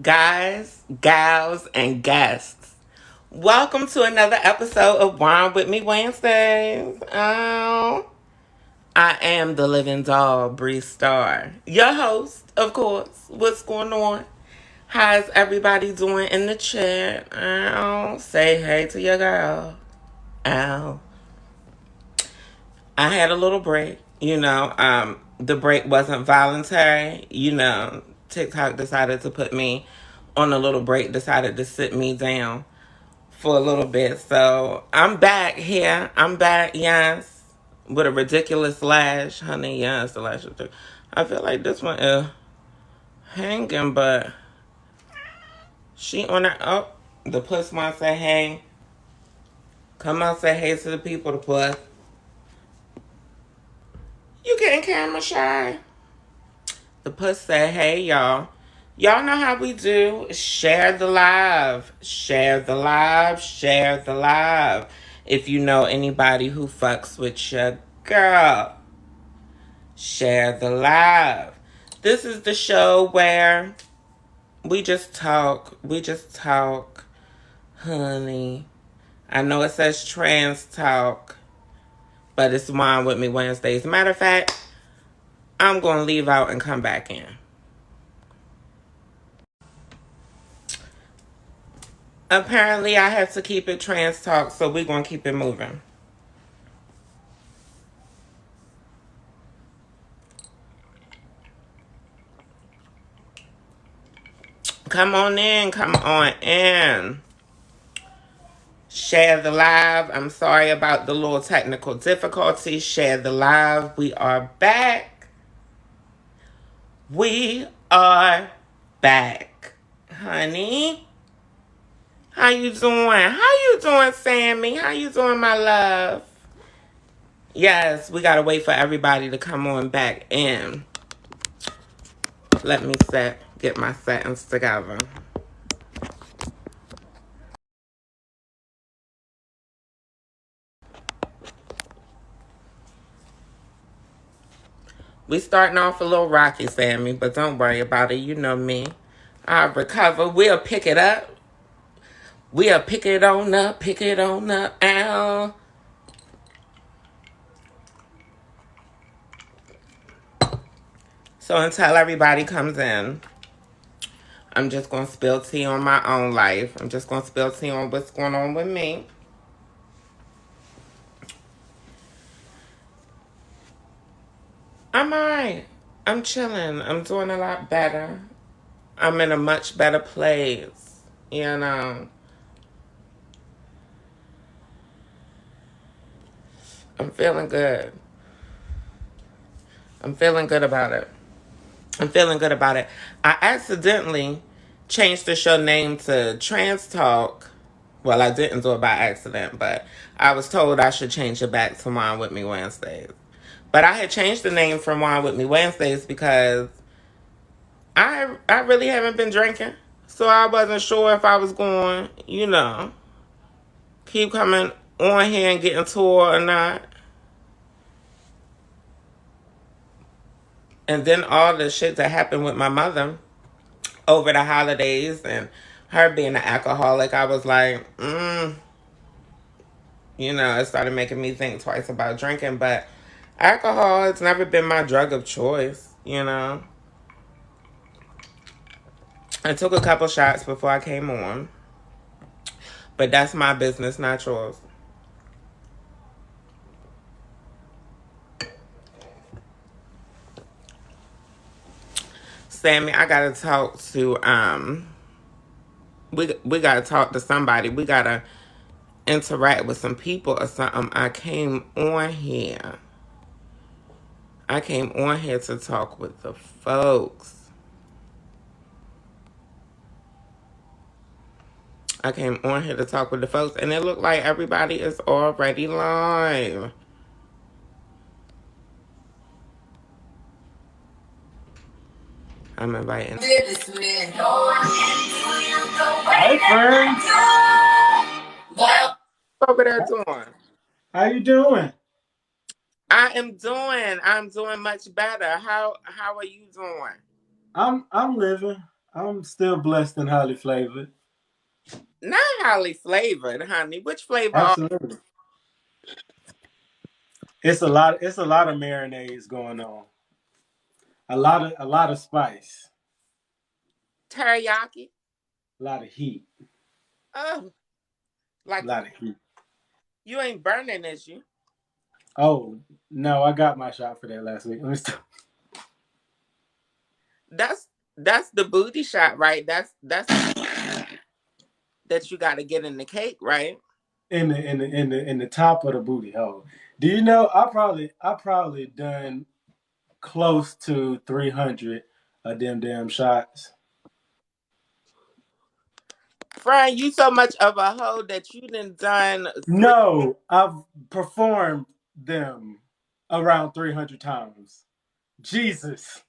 guys, gals, and guests. Welcome to another episode of Wine with Me Wednesdays. I am the living doll, Bree Starr, your host, of course. What's going on? How's everybody doing in the chat? Say hey to your girl. Ow. I had a little break. The break wasn't voluntary. TikTok decided to put me on a little break, decided to sit me down for a little bit. So I'm back here. I'm back, yes, with a ridiculous lash. Honey, yes, the lash is I feel like this one is hanging, but she on her. Oh, the puss one say hey. Come on, say hey to the people, the puss. You getting camera shy? The puss said, hey, y'all. Y'all know how we do. Share the live. Share the live. Share the live. If you know anybody who fucks with your girl, share the live. This is the show where we just talk. We just talk. Honey. I know it says trans talk, but it's Wine With Me Wednesdays. Matter of fact, I'm going to leave out and come back in. Apparently, I have to keep it trans talk, so we're going to keep it moving. Come on in, come on in. Share the live. I'm sorry about the little technical difficulties. Share the live. We are back. We are back. Honey, how you doing? How you doing, Sammy? How you doing, my love? Yes, we got to wait for everybody to come on back in. Let me get my settings together. We starting off a little rocky, Sammy, but don't worry about it. You know me. I'll recover. We'll pick it up. We'll pick it on up, pick it on up. Ow. So until everybody comes in, I'm just going to spill tea on my own life. I'm just going to spill tea on what's going on with me. I'm alright. I'm chilling. I'm doing a lot better. I'm in a much better place. You know. I'm feeling good. I'm feeling good about it. I'm feeling good about it. I accidentally changed the show name to Trans Talk. Well, I didn't do it by accident, but I was told I should change it back to Wine With Me Wednesdays. But I had changed the name from Wine With Me Wednesdays because I really haven't been drinking. So I wasn't sure if I was going, keep coming on here and getting tore or not. And then all the shit that happened with my mother over the holidays and her being an alcoholic, I was like, it started making me think twice about drinking. But alcohol has never been my drug of choice. I took a couple shots before I came on, but that's my business, not yours. Sammy, I gotta talk to we gotta talk to somebody. We gotta interact with some people or something. I came on here to talk with the folks. I came on here to talk with the folks, and it looked like everybody is already live. I'm inviting. Hey, friend. What over there doing? How you doing? I'm doing much better. How are you doing? I'm living. I'm still blessed and highly flavored. Not highly flavored, honey. Which flavor are Absolutely. It's a lot of marinades going on. A lot of spice. teriyaki? A lot of heat. Oh, A like lot of heat. you ain't burning, is you? Oh no, I got my shot for that last week. Let me stop. That's that's the booty shot, right? That's the that you got to get in the cake, right? In the top of the booty hole. Do you know I probably done close to 300 of them damn shots. Friend, you so much of a hoe that you done 3. No, I've performed them around 300 times. Jesus.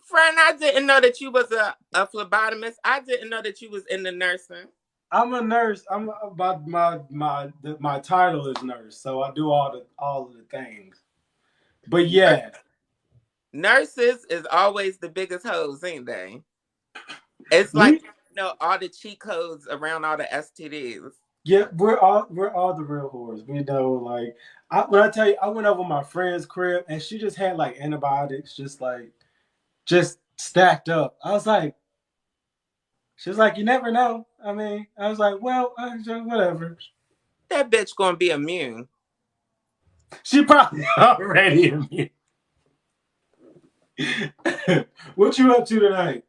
Friend, I didn't know that you was a phlebotomist. I didn't know that you was in the nursing. I'm a nurse. I'm about my title is nurse, so I do all of the things. But Nurs- yeah, Nurses is always the biggest hoes, ain't they? It's like we you know all the cheat codes around all the STDs. yeah we're all the real whores. We know like when I tell you I went over my friend's crib and she just had like antibiotics just stacked up. I was like, she was like, you never know. I mean, I was like, well, whatever. That bitch gonna be immune. She probably already immune. What you up to tonight?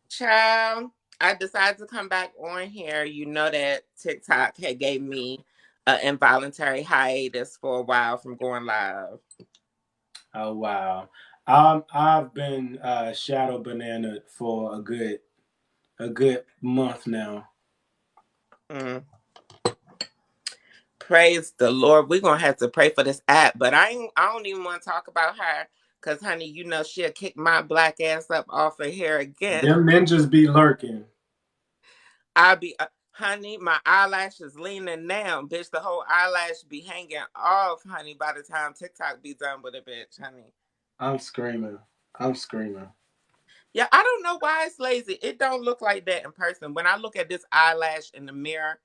Child, I decided to come back on here. You know that TikTok had gave me an involuntary hiatus for a while from going live. Oh wow. I've been shadow banana for a good month now. Mm. Praise the Lord. We're gonna have to pray for this app, but I don't even want to talk about her because honey, you know she'll kick my black ass up off of here again. Them ninjas be lurking. I'll be honey, my eyelashes leaning now, bitch. The whole eyelash be hanging off, honey, by the time TikTok be done with it, bitch, honey. I'm screaming. I'm screaming. Yeah, I don't know why it's lazy. It don't look like that in person. When I look at this eyelash in the mirror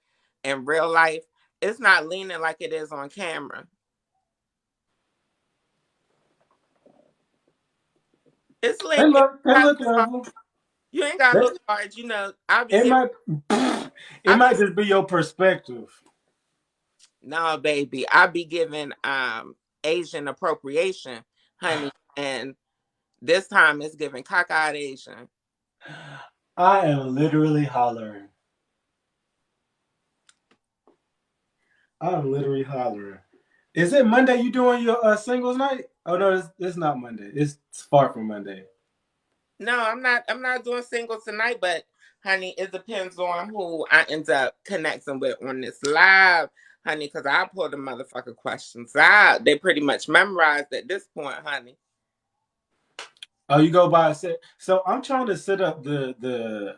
in real life, it's not leaning like it is on camera. It's They leaning. look they look level. You ain't gotta They, look hard. You know, I'll be it giving. might it I be might just be your perspective. no, baby. I be giving Asian appropriation, honey, and this time it's giving cockeyed Asian. I am literally hollering. I'm literally hollering. Is it Monday you doing your singles night? Oh no, it's not Monday. It's far from Monday. No, I'm not. I'm not doing singles tonight, but honey, it depends on who I end up connecting with on this live, honey. Because I pull the motherfucker questions out. They pretty much memorized at this point, honey. Oh, you go by a set. So I'm trying to set up the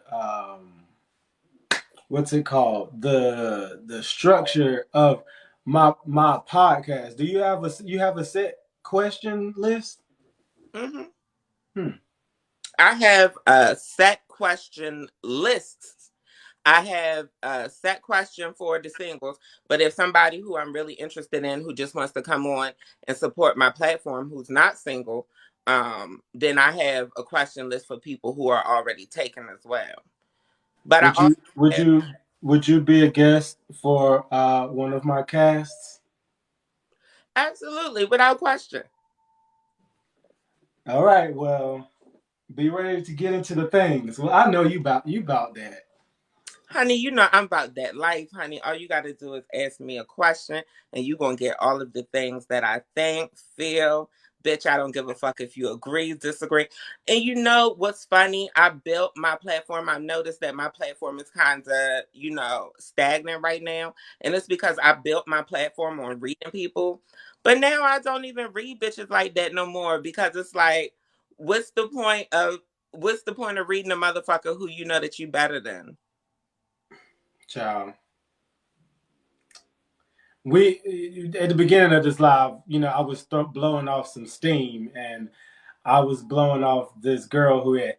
what's it called? The structure of my podcast. Do you have a set question list? Hmm. Hmm. I have a set question lists. I have a set question for the singles, but if somebody who I'm really interested in who just wants to come on and support my platform who's not single, then I have a question list for people who are already taken as well. But I Would also you would have you would you be a guest for one of my casts? absolutely without question. All right, well, be ready to get into the things. Well, I know you about that. Honey, you know I'm about that life, honey. All you got to do is ask me a question, and you're going to get all of the things that I think, feel. Bitch, I don't give a fuck if you agree, disagree. And you know what's funny? I built my platform. I noticed that my platform is kind of, stagnant right now. And it's because I built my platform on reading people. But now I don't even read bitches like that no more because it's like, what's the point of reading a motherfucker who you know that you better than? Child. We at the beginning of this live, I was blowing off some steam, and I was blowing off this girl who had,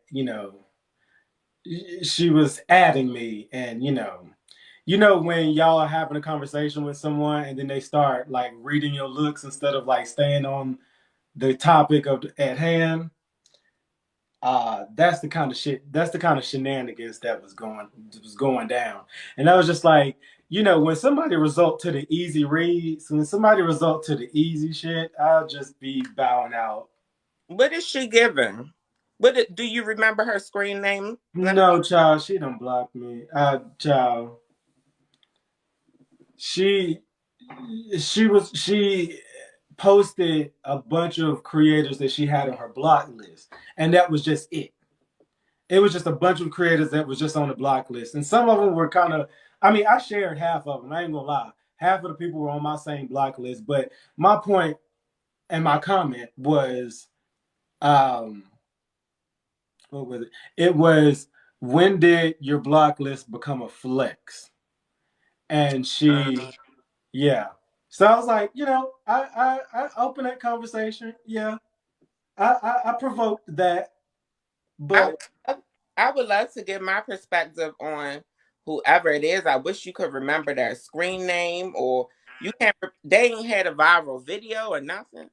she was adding me, and when y'all are having a conversation with someone and then they start like reading your looks instead of like staying on the topic of at hand. That's the kind of shit. That's the kind of shenanigans that was going down, and I was just like, when somebody resort to the easy reads, when somebody resort to the easy shit, I'll just be bowing out. What is she giving? Do you remember her screen name? No, child, she done blocked me. Child, she she posted a bunch of creators that she had on her block list, and that was just it. It was just a bunch of creators that was just on the block list, and some of them were kind of. I mean, I shared half of them. I ain't gonna lie. Half of the people were on my same block list, but my point and my comment was, um, what was it? It was, when did your block list become a flex? And she, yeah. So I was like, I opened that conversation. Yeah, I provoked that, I but would love, I would love to give my perspective on whoever it is. I wish you could remember their screen name, or you can't. They ain't had a viral video or nothing.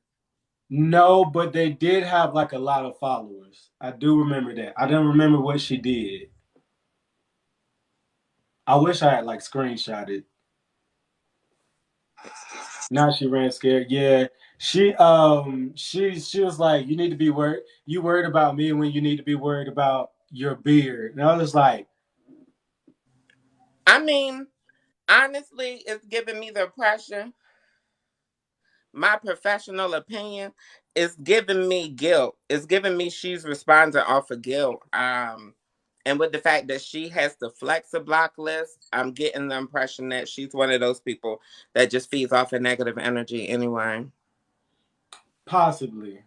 no, but they did have like a lot of followers. I do remember that. I don't remember what she did. I wish I had like screenshotted. Now she ran scared. Yeah. She was like, you need to be worried. You worried about me when you need to be worried about your beard. And I was like, I mean, honestly, it's giving me the impression. My professional opinion is giving me guilt. It's giving me she's responding off of guilt. And with the fact that she has to flex a block list, I'm getting the impression that she's one of those people that just feeds off of negative energy anyway. possibly.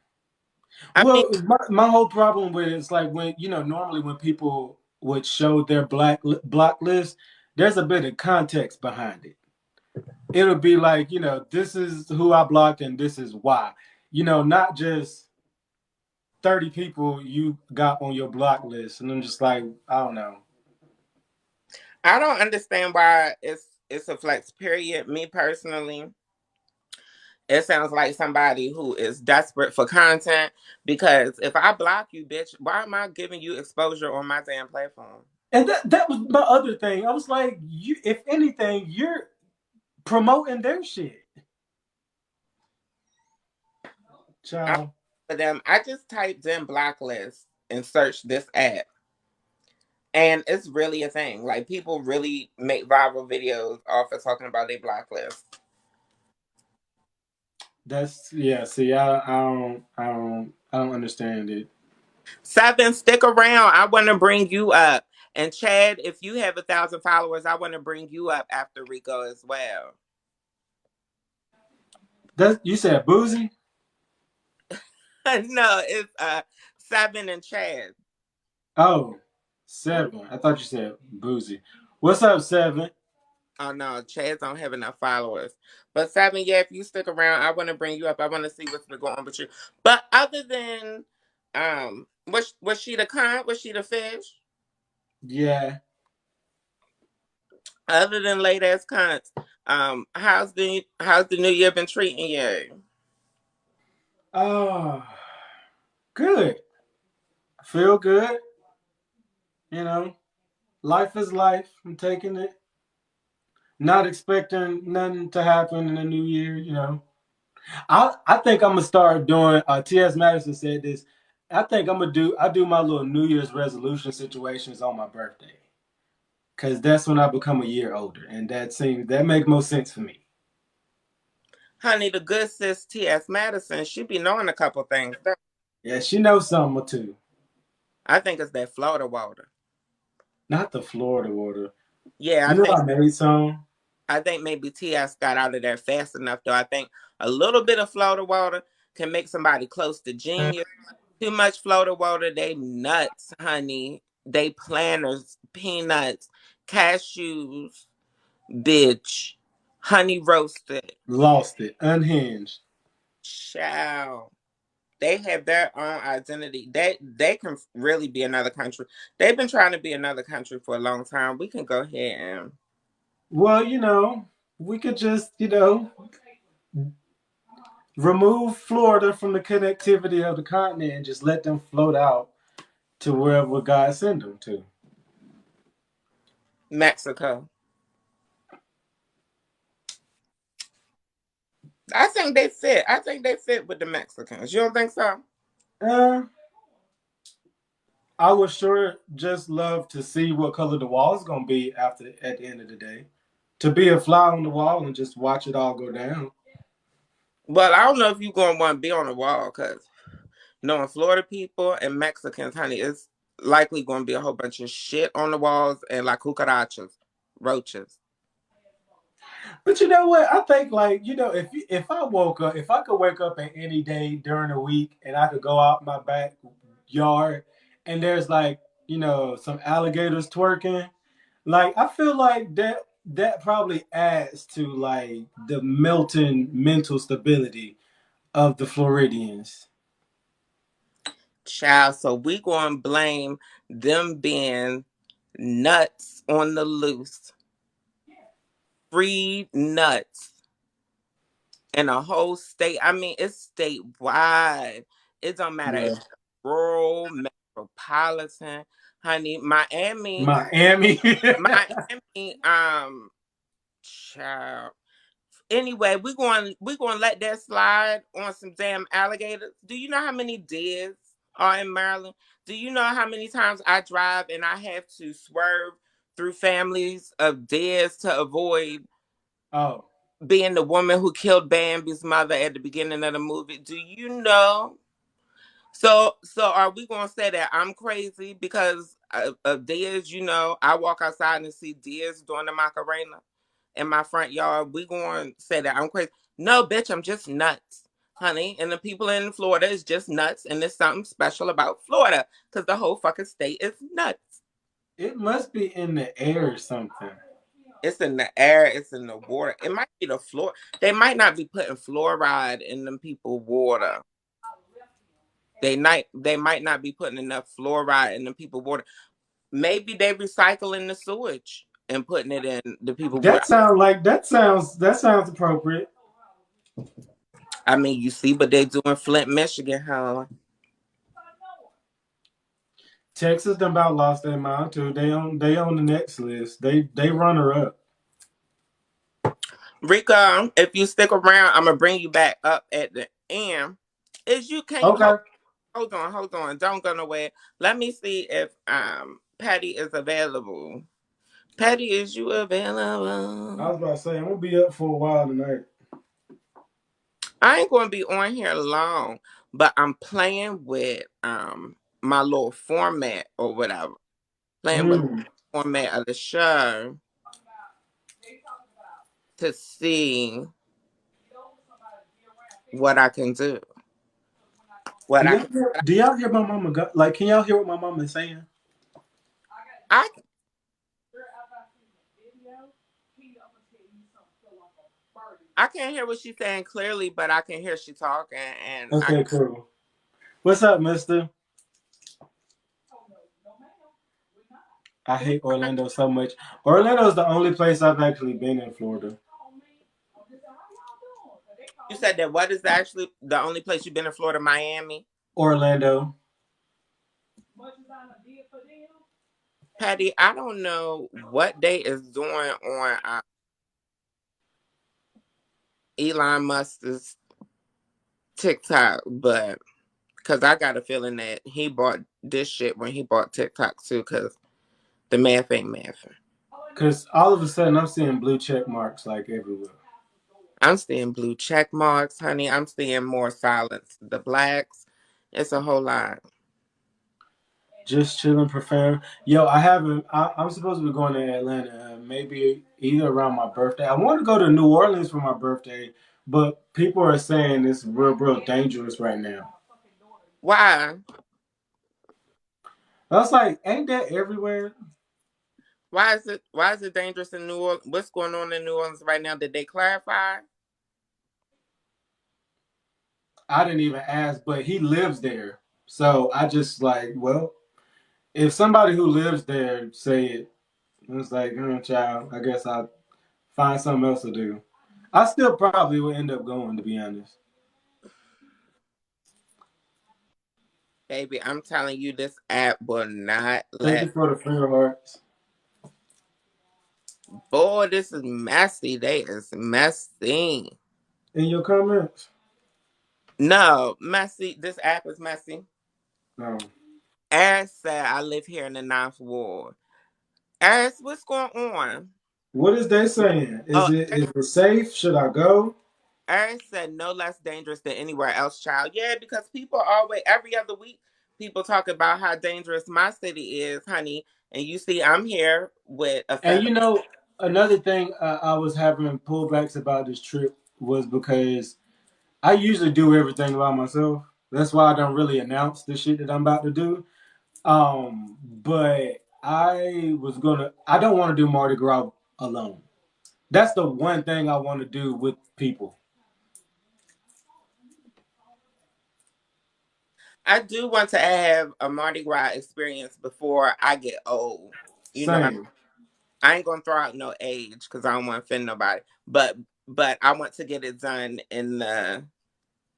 I mean, Well, my whole problem with it is like, when normally when people would show their block list, there's a bit of context behind it. It'll be like, this is who I blocked and this is why. Not just 30 people you got on your block list. And I'm just like, I don't know. I don't understand why it's a flex period. Me personally, it sounds like somebody who is desperate for content, because if I block you, bitch, why am I giving you exposure on my damn platform? And that was my other thing. I was like, if anything, you're promoting their shit. I Child. for them, I just typed in blacklist and searched this app, and it's really a thing. Like, people really make viral videos off of talking about their blacklist. That's yeah, see, I don't understand it. Seven, stick around. I want to bring you up. And Chad, if you have 1,000 followers, I want to bring you up after Rico as well. That you said boozy? No, it's Seven and Chad. Oh, seven. I thought you said boozy. What's up, seven? Oh no, Chad don't have enough followers. But Seven, yeah, if you stick around, I want to bring you up. I want to see what's been going on with you. But other than, was she the cunt? Was she the fish? Yeah. Other than late ass cunts, how's the new year been treating you? Oh, good. I feel good. You know, life is life. I'm taking it. Not expecting nothing to happen in the new year. I think I'm gonna start doing. T.S. Madison said this. I think I do my little New Year's resolution situations on my birthday, because that's when I become a year older, and that makes most sense for me. Honey, the good sis T.S. Madison, she be knowing a couple things. Yeah, she knows something or two. I think it's that Florida water. Not the Florida water. Yeah, You know I made some. I think maybe TS got out of there fast enough, though. I think a little bit of Florida water can make somebody close to genius. Too much Florida water, they nuts, honey. They planters, peanuts, cashews, bitch, honey roasted. Lost it. Unhinged. Chow. They have their own identity. They can really be another country. They've been trying to be another country for a long time. We can go ahead and Well, we could just, remove Florida from the connectivity of the continent and just let them float out to wherever God send them to. Mexico. I think they fit. I think they fit with the Mexicans. You don't think so? Uh, I would sure just love to see what color the wall is gonna be after at the end of the day. To be a fly on the wall and just watch it all go down. Well, I don't know if you're going to want to be on the wall because knowing Florida people and Mexicans, honey, it's likely going to be a whole bunch of shit on the walls and like cucarachas, roaches. But you know what? I think like if I could wake up at any day during the week and I could go out my backyard and there's like some alligators twerking, like I feel like that probably adds to like the melting mental stability of the Floridians. Child, so we going to blame them being nuts on the loose, free nuts in a whole state. I mean, it's statewide. It don't matter if Yeah. it's rural, metropolitan, honey. Miami. Miami, child. Anyway, we going to let that slide on some damn alligators. Do you know how many deers are in Maryland? Do you know how many times I drive and I have to swerve through families of deers to avoid Oh, being the woman who killed Bambi's mother at the beginning of the movie? Do you know? So are we gonna say that I'm crazy because of deers? You know, I walk outside and see deers doing the Macarena in my front yard. We going to say that I'm crazy? No, bitch, I'm just nuts, honey. And the people in Florida is just nuts, and there's something special about Florida because the whole fucking state is nuts. it must be in the air or something. It's in the air, it's in the water. It might be the floor. They might not be putting fluoride in them people water. They might not be putting enough fluoride in the people water. Maybe they recycling the sewage and putting it in the people water. That sounds appropriate. I mean, you see what they do in Flint, Michigan, huh? Texas done about lost their mind too. They on the next list. They runner up. Rika, if you stick around, I'm gonna bring you back up at the end. Is you can you hold Okay. hold on, don't go nowhere. Let me see if Patty is available. Patty, is you I available? was about to say I'm gonna be up for a while tonight. I ain't gonna be on here long, but I'm playing with my little format or whatever. Playing with Mm. the format of the show to see what I can do. What Do I y'all can hear, do y'all hear my mama like can y'all hear what my mama is saying? I I can't hear what she's saying clearly, but I can hear she talking, and I Okay, cool. What's up, mister? I hate Orlando so much. Orlando's the only place I've actually been in Florida. you said that what is actually the only place you've been in Florida, Miami, Orlando. Patty. I don't know what they is doing on Elon Musk's TikTok, but because I got a feeling that he bought this shit when he bought TikTok too, because the math ain't mathing. Cause all of a sudden I'm seeing blue check marks like everywhere. I'm seeing blue check marks, honey. I'm seeing more silence. The blacks, it's a whole lot. Just chilling, preparing. Yo, I haven't. I'm supposed to be going to Atlanta. Maybe either around my birthday. I want to go to New Orleans for my birthday, but people are saying it's real dangerous right now. Why? I was like, ain't that everywhere? Why is it dangerous in New Orleans? What's going on in New Orleans right now? Did they clarify? I didn't even ask, but he lives there. So I just like, well, if somebody who lives there say it, it's like, child, I guess I'll find something else to do. I still probably will end up going, to be honest. Baby, I'm telling you, this app will not Thank you let. for the finger hearts Boy, this is messy. They is messy. in your comments. No, messy. This app is messy. No. As said, I live here in the Ninth Ward. As, what's going on? What is they saying? Oh, Is it safe? Should I go? As said, no less dangerous than anywhere else, child. Yeah, because people always, every other week, people talk about how dangerous my city is, honey. And you see, I'm here with a And federal. another thing I was having pullbacks about this trip was because I usually do everything by myself. That's why I don't really announce the shit that I'm about to do. But I don't want to do Mardi Gras alone. That's the one thing I want to do with people. I do want to have a Mardi Gras experience before I get old. You know, Same. I ain't gonna throw out no age because I don't want to offend nobody. But I want to get it done in the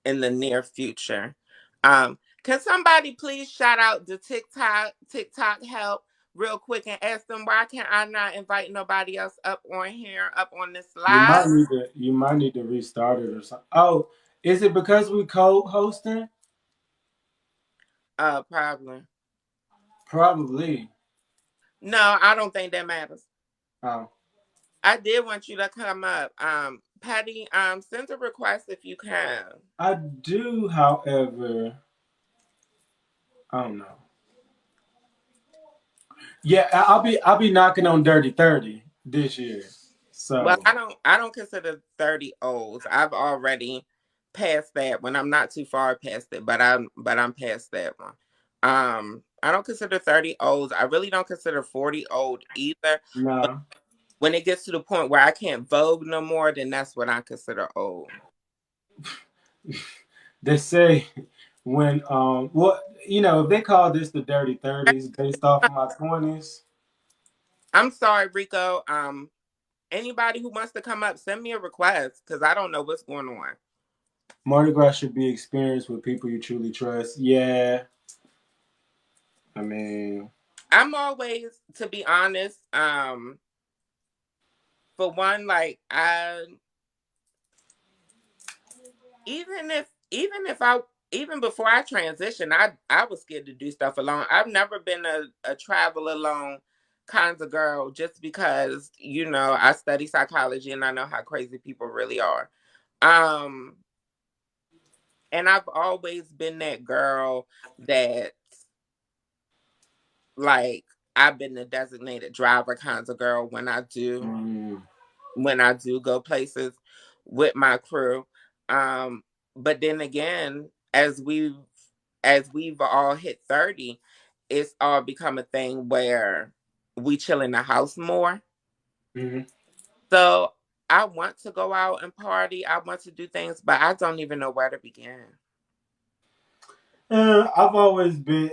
near future. Can somebody please shout out the TikTok help real quick and ask them why can't I not invite nobody else up on here, up on this live? You might need to restart it or something. Oh, is it because we co-hosting? Probably. Probably. No, I don't think that matters. Oh, I did want you to come up. Patty, send a request if you can. I do, however, I don't know. Yeah, I'll be knocking on Dirty 30 this year. Well, So I don't consider 30 old. I've already passed that one. I'm not too far past it, but I'm past that one. I don't consider 30 old. I really don't consider 40 old either. But no. when it gets to the point where I can't vogue no more, then that's what I consider old. They say when what if they call this the dirty 30s based off of my 20s, I'm sorry, Rico. Anybody who wants to come up, send me a request because I don't know what's going on. Mardi Gras should be experienced with people you truly trust. Yeah, I mean, I'm always, to be honest, for one, like even if I even before I transitioned, I was scared to do stuff alone. I've never been a travel alone kinds of girl just because, I study psychology and I know how crazy people really are. Um and I've always been that girl that, like, I've been the designated driver kinds of girl mm, when I do go places with my crew. But then again, as we've all hit 30, it's all become a thing where we chill in the house more. mm. So I want to go out and party. I want to do things, but I don't even know where to begin. I've always been.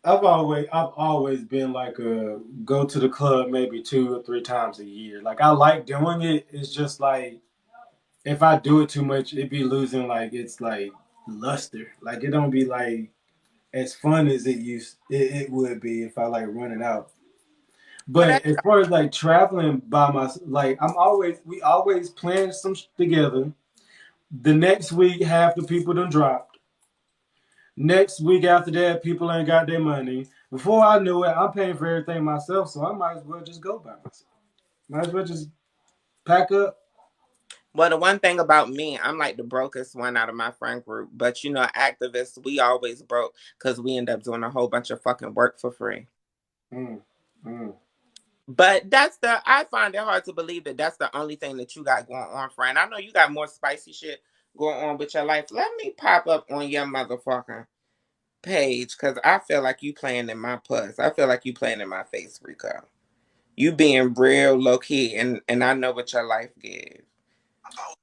I've always been like a go to the club maybe 2 or 3 times a year. Like I like doing it. It's just like if I do it too much, it be losing like it's like luster. Like it don't be like as fun as it would be if I like running out. Well, But as far as like traveling by myself, like we always plan some together. The next week, half the people done dropped. Next week after that, people ain't got their money. Before I knew it, I'm paying for everything myself, so I might as well just go by myself. Might as well just pack up. the one thing about me, I'm like the brokest one out of my friend group. But activists, we always broke because we end up doing a whole bunch of fucking work for free. Mm, mm. But I find it hard to believe that that's the only thing that you got going on, friend. I know you got more spicy shit going on with your life. Let me pop up on your motherfucking page because I feel like you playing in my puss. I feel like you playing in my face, Rico. You being real low key, and I know what your life gives.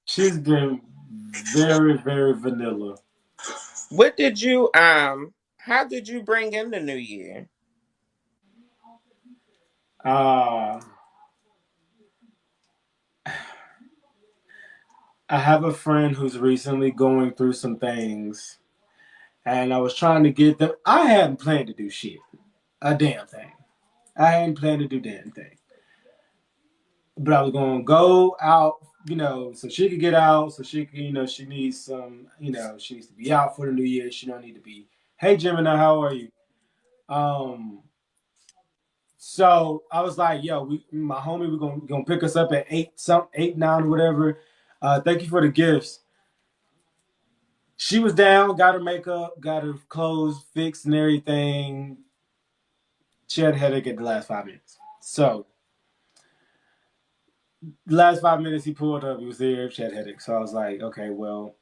She's been very, very vanilla. What did you how did you bring in the new year? Uh, I have a friend who's recently going through some things, and I was trying to get them. I hadn't planned to do shit, a damn thing. I hadn't planned to do damn thing, but I was going to go out, so she could get out, so she could, she needs some, she needs to be out for the new year. She don't need to be. Hey, Gemini, how are you? Um, so I was like, yo, my homie, we're gonna pick us up at 8, 9, whatever. Thank you for the gifts. She was down, got her makeup, got her clothes fixed and everything. She had a headache at the last 5 minutes. So the last 5 minutes he pulled up, he was there, she had a headache. So I was like, okay, well,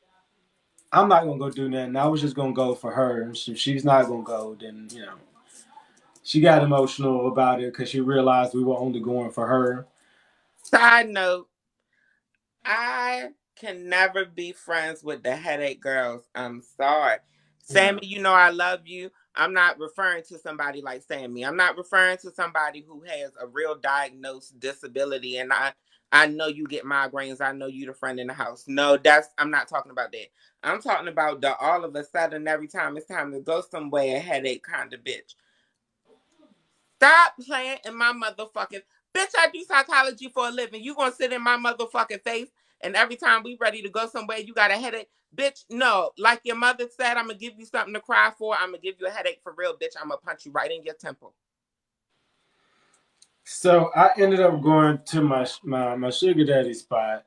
I'm not gonna go do nothing. I was just gonna go for her. And if she's not gonna go, then she got emotional about it because she realized we were only going for her. Side note, I can never be friends with the headache girls. I'm sorry. Yeah. Sammy, you know I love you. I'm not referring to somebody like Sammy. I'm not referring to somebody who has a real diagnosed disability. And I know you get migraines. I know you the friend in the house. No, I'm not talking about that. I'm talking about the all of a sudden every time it's time to go somewhere, a headache kind of bitch. Stop playing in my motherfucking bitch. I do psychology for a living. You gonna sit in my motherfucking face, and every time we ready to go somewhere, you got a headache, bitch. No, like your mother said, I'm gonna give you something to cry for. I'm gonna give you a headache for real, bitch. I'm gonna punch you right in your temple. So I ended up going to my sugar daddy spot.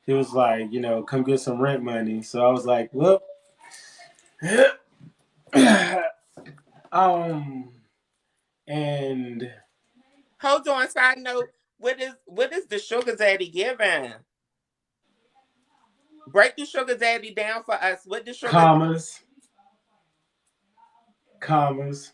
He was like, come get some rent money. So I was like, well, um, and Hold on. Side note: what is the sugar daddy giving? Break the sugar daddy down for us. What the sugar? commas, commas.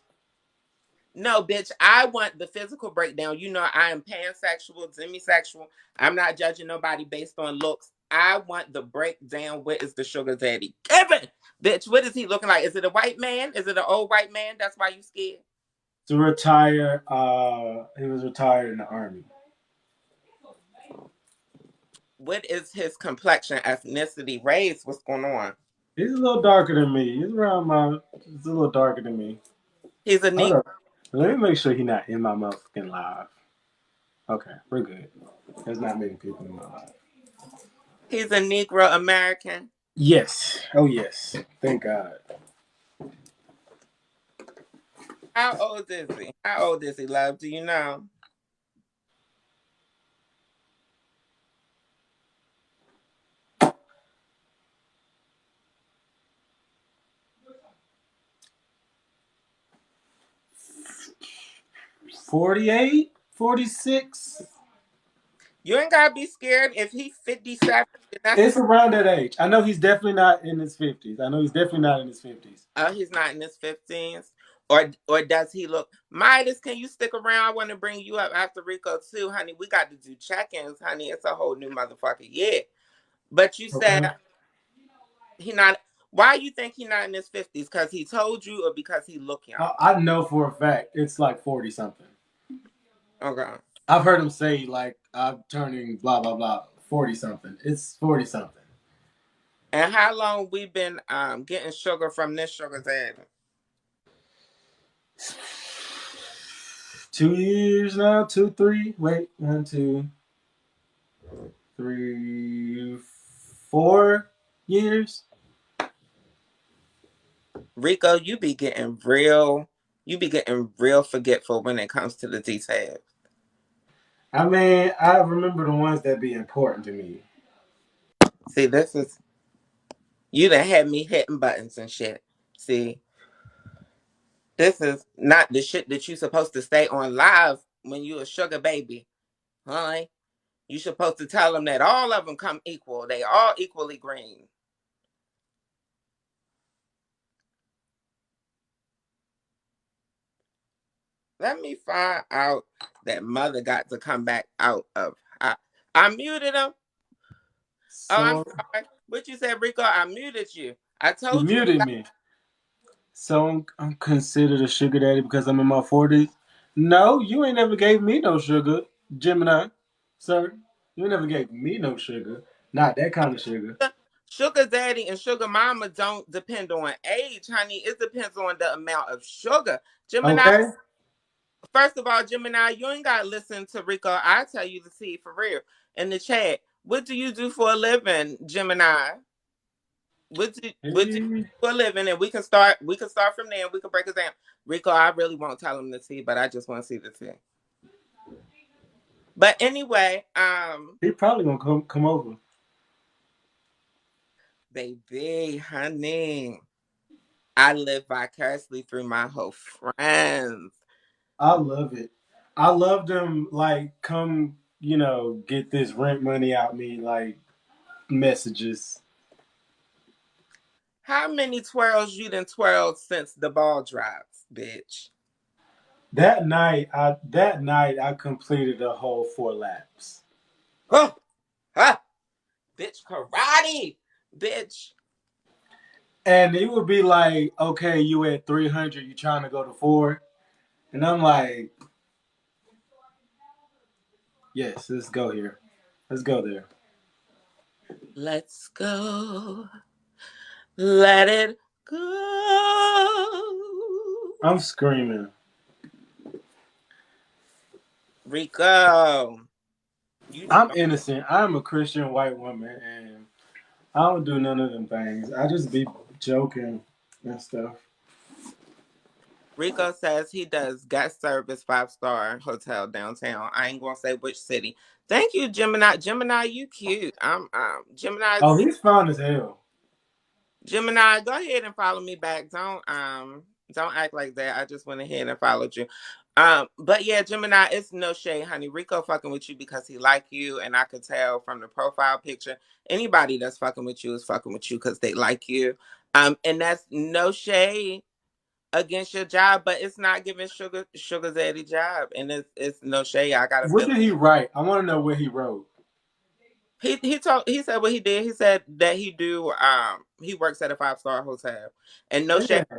No, bitch, I want the physical breakdown. You know, I am pansexual, demisexual. I'm not judging nobody based on looks. I want the breakdown. What is the sugar daddy giving? Bitch, what is he looking like? Is it a white man? Is it an old white man? That's why you scared? To retire, he was retired in the army. What is his complexion, ethnicity, race? What's going on? He's a little darker than me. He's a little darker than me. He's a Hold Negro. up. Let me make sure he's not in my motherfucking live. Okay, we're good. There's not many people in my life. He's a Negro American. Yes. Oh, yes. Thank God. How old is he? How old is he, love? Do you know? 48, 46. You ain't gotta be scared if he's 57. That's It's around that age. I know he's definitely not in his 50s. I know he's definitely not in his 50s. Oh, he's not in his 15s? Or does he look Midas, can you stick around? I want to bring you up after Rico too, honey. We got to do check-ins, honey. It's a whole new motherfucker. Yeah. But you said Okay. he not why you think he not in his 50s? Because he told you or because he look young? I know for a fact it's like 40 something. Okay. I've heard him say, like, I'm turning blah, blah, blah, 40 something. It's 40 something. And how long we been getting sugar from this sugar daddy? 2 years now, two, three. Wait, 1, 2, 3, 4 years. Rico, you be getting real forgetful when it comes to the details. I mean, I remember the ones that be important to me. See, this is you done had me hitting buttons and shit. See, this is not the shit that you supposed to stay on live when you a sugar baby, huh? You supposed to tell them that all of them come equal. They all equally green. Let me find out that mother got to come back out of. I muted him. Oh, I'm So sorry. What you said, Rico? I muted you. I You told you we muted got. me. So I'm considered a sugar daddy because I'm in my 40s. No, you ain't never gave me no sugar, Gemini, sir. You never gave me no sugar. Not that kind of sugar. Sugar daddy and sugar mama don't depend on age, honey. It depends on the amount of sugar. Gemini, Okay? first of all, Gemini, you ain't got to listen to Rico. I tell you the tea for real in the chat. What do you do for a living, Gemini? What do you Hey, do for a living? And we can start from there and we can break it down. Rico, I really won't tell him the tea, but I just want to see the tea. But anyway, he probably gonna come over. baby, honey, I live vicariously through my whole friends. I love it. I love them like come, get this rent money out me like messages. How many twirls you done twirled since the ball drops, bitch? That night I completed a whole 4 laps. Huh, huh, bitch, karate, bitch. And it would be like, okay, you at 300, you trying to go to 4. And I'm like, yes, let's go here. Let's go there. Let's go, let it go. I'm screaming. Rico, you I'm innocent. I'm a Christian white woman and I don't do none of them things. I just be joking and stuff. Rico says he does guest service 5-star hotel downtown. I ain't gonna say which city. Thank you, Gemini. Gemini, you cute. I'm Gemini. Oh, he's fine as hell. Gemini, go ahead and follow me back. Don't act like that. I just went ahead and followed you. But yeah, Gemini, it's no shade, honey. Rico fucking with you because he like you, and I could tell from the profile picture. Anybody that's fucking with you is fucking with you because they like you. And that's no shade against your job, but it's not giving sugar daddy job, and it's no shade. I got a What feeling. did he write? I want to know what he wrote. He said what he did. He said that he works at a 5-star hotel, and no shade. Yeah.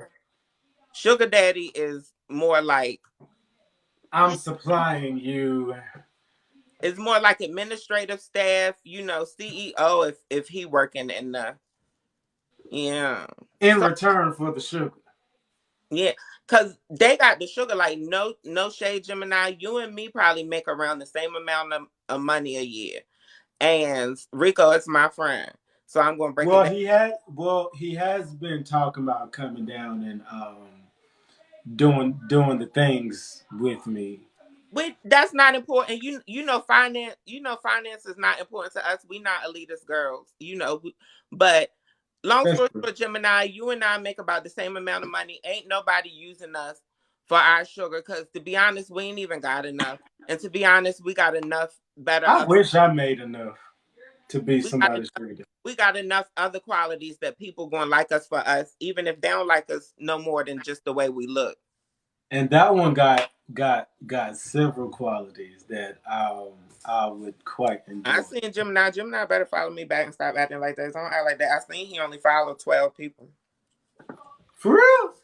Sugar daddy is more like I'm supplying you it's more like administrative staff, CEO if he working in the yeah. in So return for the sugar. yeah, cause they got the sugar like no shade Gemini. You and me probably make around the same amount of money a year. And Rico is my friend. So I'm gonna break it down. He has been talking about coming down and doing the things with me. That's not important. Finance is not important to us. We not elitist girls, but long That's story true. short, Gemini, you and I make about the same amount of money. Ain't nobody using us for our sugar because to be honest, we ain't even got enough. And to be honest, we got enough better I other wish I made enough to be we got somebody's enough, sugar. we got enough other qualities that people gonna like us for us, even if they don't like us no more than just the way we look. And that one got several qualities that I would quite I enjoy. seen Gemini. Gemini better follow me back and stop acting like that. Don't act like that. I seen he only followed 12 people. For real?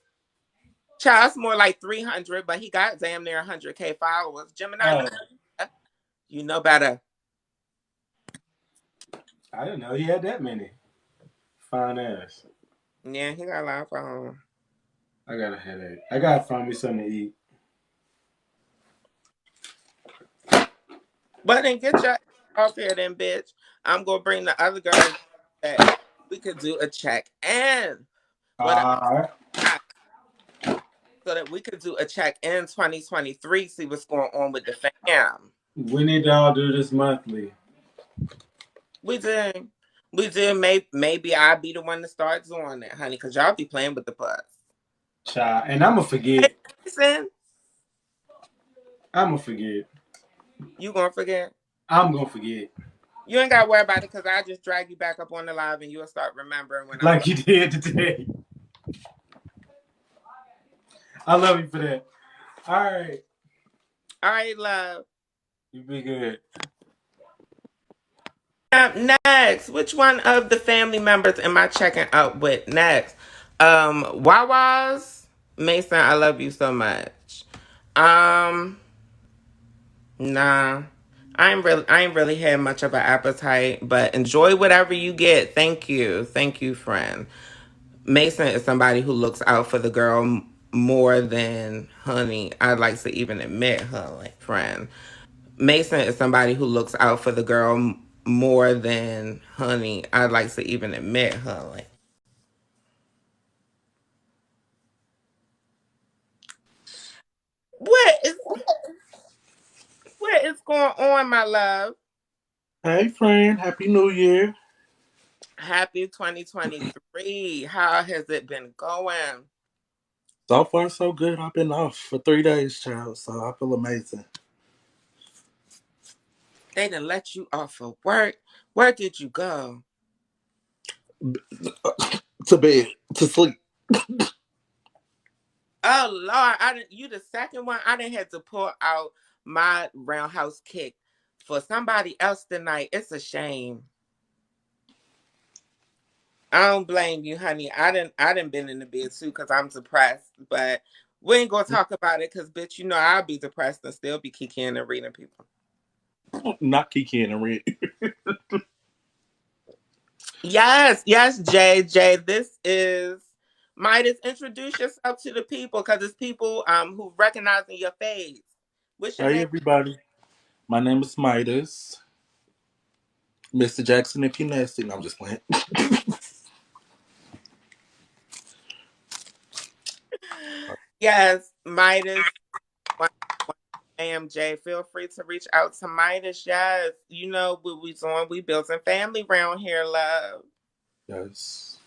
Child's more like 300, but he got damn near 100K followers. Gemini, Oh, you know better. I didn't know he had that many. Fine ass. Yeah, he got a lot of followers. I got a headache. I gotta find me something to eat. But then get your off here, then, bitch. I'm gonna bring the other girls that we could do a check in. What up? Alright. So that we could do a check in 2023, see what's going on with the fam. We need to all do this monthly. We did. We did. Maybe I'll be the one to start doing that, honey, because y'all be playing with the bus. Child. And I'ma Hey, forget. listen, I'ma forget. you gonna forget. I'm gonna forget. You ain't gotta worry about it because I just drag you back up on the live and you'll start remembering when I Like start. you did today. I love you for that. Alright. All right, love. You be good. Next, which one of the family members am I checking out with next? Wawa's Mason, I love you so much. Um, nah. I ain't really had much of an appetite, but enjoy whatever you get. Thank you. Thank you, friend. Mason is somebody who looks out for the girl more than honey. I'd like to even admit, honey, friend. Mason is somebody who looks out for the girl more than honey. I'd like to even admit, honey. What is what is going on, my love? Hey, friend. Happy New Year. Happy 2023. How has it been going? So far, so good. I've been off for 3 days, child, so I feel amazing. They didn't let you off of work. Where did you go? To bed, to sleep. Oh Lord, I didn't. You the second one. I didn't have to pull out my roundhouse kick for somebody else tonight. It's a shame. I don't blame you, honey. I didn't been in the bed too because I'm depressed. But we ain't gonna talk about it because bitch, you know I'll be depressed and still be kicking and reading people. Not Kiki and Red. Yes, yes, Jay. This is Midas. Introduce yourself to the people because it's people who recognizing your face. What's your Hey, name? everybody. My name is Midas. Mr. Jackson, if you nasty. No, I'm just playing. Yes, Midas. One, one AMJ. Feel free to reach out to Midas. Yes, you know what we doing. We building family around here, love. Yes.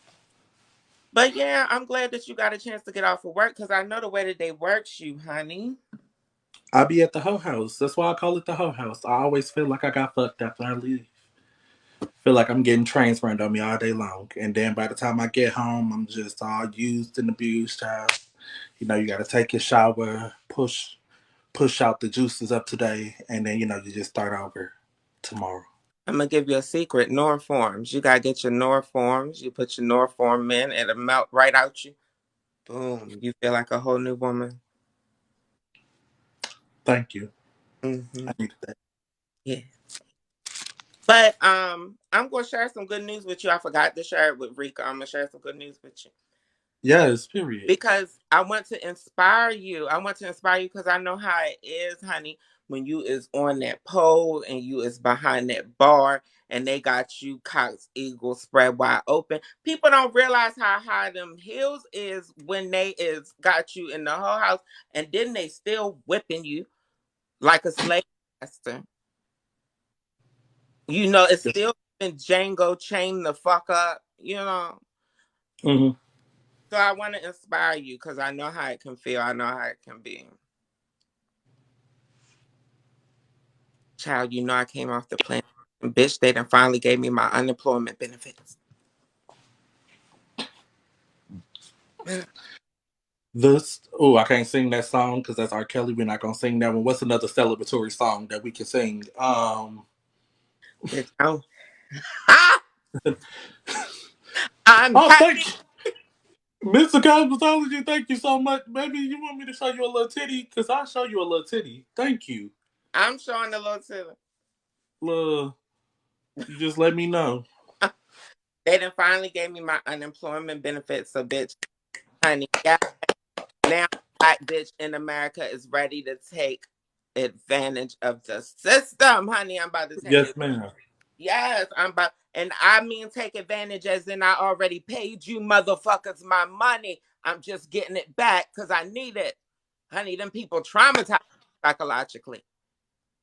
But yeah, I'm glad that you got a chance to get off of work because I know the way that they works you, honey. I'll be at the Hoe House. That's why I call it the Hoe House. I always feel like I got fucked after I leave. Feel like I'm getting trains run on me all day long. And then by the time I get home, I'm just all used and abused, child. You know, you got to take your shower, push out the juices up today, and then you just start over tomorrow. I'm gonna give you a secret. Norforms. You gotta get your Norforms. You put your Norform in, it'll melt right out you. Boom. You feel like a whole new woman. Thank you. Hmm. I needed that. Yeah. But I'm gonna share some good news with you. I forgot to share it with Rika. I'm gonna share some good news with you. Yes, period. Because I want to inspire you. I want to inspire you because I know how it is, honey, when you is on that pole and you is behind that bar and they got you cocks eagles spread wide open. People don't realize how high them heels is when they is got you in the whole house and then they still whipping you like a slave master. You know, it's still been Django chain the fuck up, you know. Hmm. So I want to inspire you because I know how it can feel. I know how it can be. Child, you know I came off the plane. Bitch, they done finally gave me my unemployment benefits. This, oh, I can't sing that song because that's R. Kelly. We're not gonna sing that one. What's another celebratory song that we can sing? Bitch, ah, I'm Oh, thank happy. you, Mr. Cosmetology. Thank you so much, baby. You want me to show you a little titty? Cause I'll show you a little titty. Thank you. I'm showing the little Tilly. Look, you just let me know. They done finally gave me my unemployment benefits. So, bitch, honey, yeah, now black bitch in America is ready to take advantage of the system, honey. I'm about to take Yes, it. ma'am. Yes, I'm about, and I mean take advantage as in I already paid you motherfuckers my money. I'm just getting it back because I need it. Honey, them people traumatized psychologically.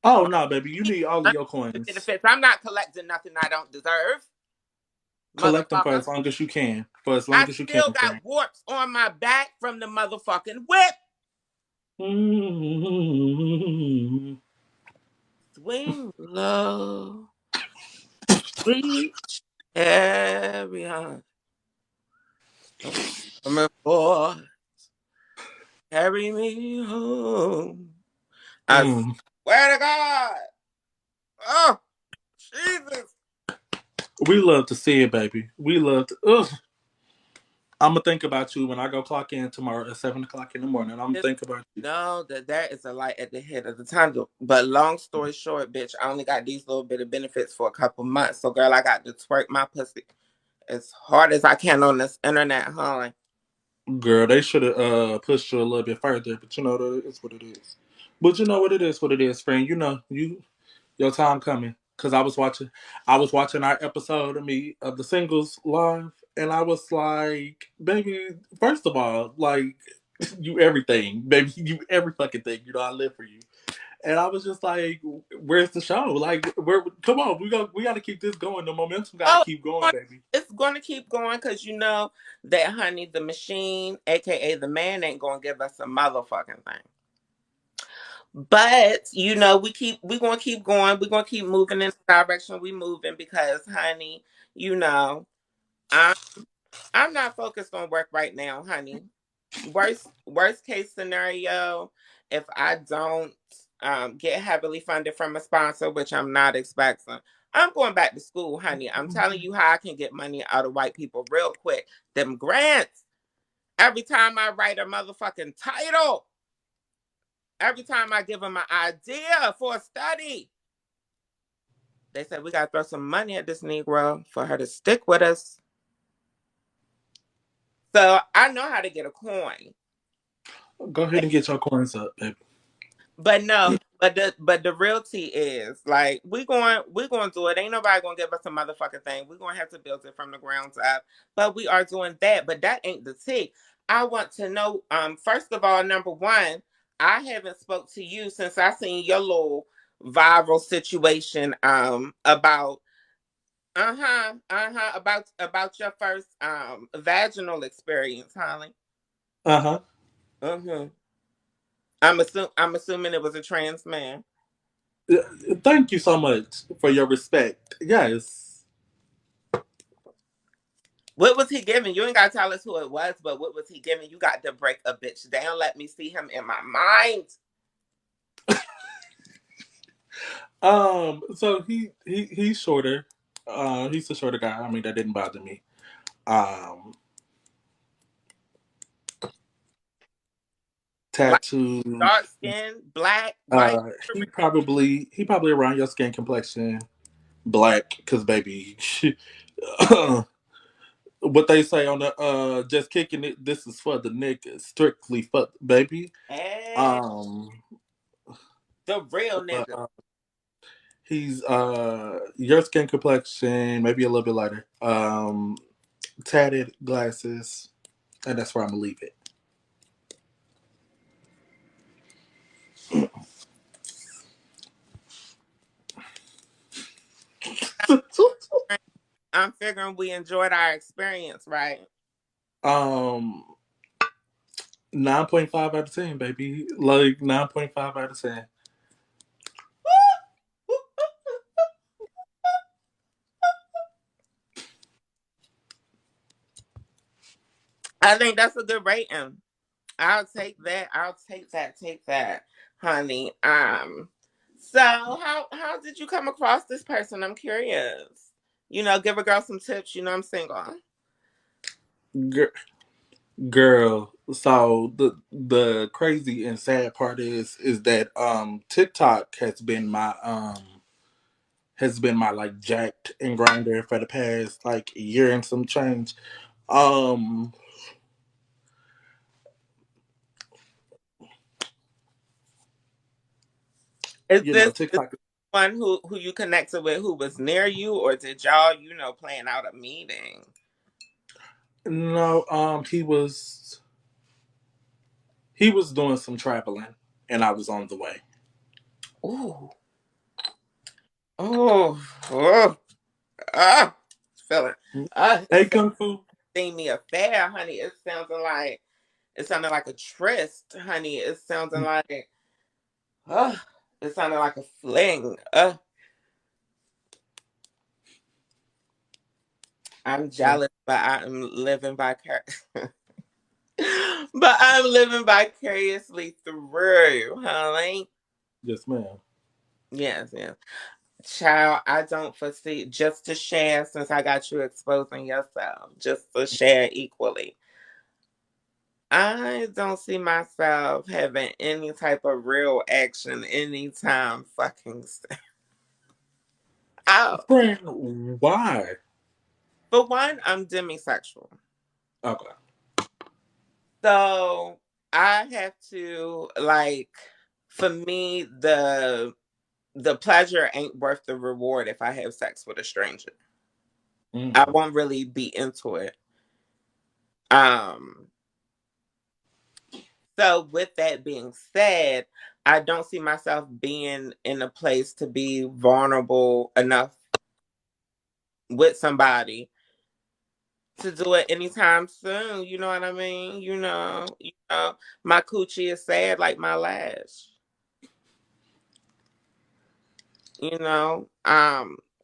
Oh no, baby, you need all of your The coins. benefits. I'm not collecting nothing I don't deserve, Collect them for motherfucker. as long as you can. For as I long as you can, still friend. got warts on my back from the motherfucking whip. Mm-hmm. Swing low, reach area. Coming for carry me home. I Mm. swear to God. Oh, Jesus. We love to see it, baby. We love to. Ugh. I'm gonna think about you when I go clock in tomorrow at 7 o'clock in the morning. I'm gonna Just think about you. know that there is a light at the head of the tunnel. But long story short, bitch, I only got these little bit of benefits for a couple months. So, girl, I got to twerk my pussy as hard as I can on this internet, huh? Girl, they should have pushed you a little bit further, but you know that it's what it is. But you know what it is, friend. You know your time coming. Cause I was watching our episode of me of the singles live, and I was like, baby, first of all, like you everything, baby, you every fucking thing. You know, I live for you. And I was just like, "Where's the show? Like, where? Come on, we got to keep this going. The momentum got to Oh, keep going, baby." it's going to keep going because you know that, honey, the machine, aka the man, ain't going to give us a motherfucking thing. But you know, we gonna keep going. We're gonna keep moving in the direction we moving because, honey, you know, I'm I'm not focused on work right now, honey. Worst case scenario, if I don't get heavily funded from a sponsor, which I'm not expecting, I'm going back to school, honey. I'm telling you how I can get money out of white people real quick. Them grants. Every time I write a motherfucking title, every time I give them an idea for a study, they said we gotta throw some money at this Negro for her to stick with us. So I know how to get a coin. Go ahead and get your coins up, baby. But no, but the realty is like we going to do it. Ain't nobody gonna give us a motherfucking thing. We're gonna have to build it from the ground up. But we are doing that. But that ain't the tea. I want to know, first of all, number one, I haven't spoke to you since I seen your little viral situation about about your first vaginal experience, Holly. Uh huh. Mm-hmm. I'm assuming it was a trans man. Thank you so much for your respect. Yes. What was he giving? You ain't gotta tell us who it was, but what was he giving? You got to break a bitch down. Let me see him in my mind. So he's shorter. He's a shorter guy. I mean, that didn't bother me. Um, Like Tattoos. dark skin, black, white. He probably around your skin complexion, black. Cause baby, what they say on the just kicking it. This is for the niggas, strictly for baby. And Um, the real but nigga. he's your skin complexion, maybe a little bit lighter. Tatted glasses, and that's where I'm gonna leave it. I'm figuring we enjoyed our experience, right? um 9.5 out of 10, baby. Like 9.5 out of 10. I think that's a good rating. I'll take that. I'll take that. Take that, honey. So how did you come across this person? I'm curious. You know, give a girl some tips. You know, I'm single. Girl, so the crazy and sad part is that TikTok has been my like jacked and grinder for the past like year and some change. Um, Is this TikTok. one who you connected with who was near you, or did y'all, plan out a meeting? No, he was doing some traveling, and I was on the way. Ooh, oh, oh, ah, feel it. It Hey, sounds Kung Fu. steamy affair, honey. It sounded like a tryst, honey. Uh, it sounded like a fling. I'm Yes, jealous, but I'm living but I'm living vicariously through, honey. yes, ma'am. Yes, yes. Child, I don't foresee, just to share, since I got you exposing yourself, just to share equally. I don't see myself having any type of real action anytime fucking soon. Oh, Friend, why? for one, I'm demisexual. Okay. So I have to like, for me, the pleasure ain't worth the reward if I have sex with a stranger. I Mm. won't really be into it. Um so with that being said, I don't see myself being in a place to be vulnerable enough with somebody to do it anytime soon. You know what I mean? My coochie is sad like my lash. You know,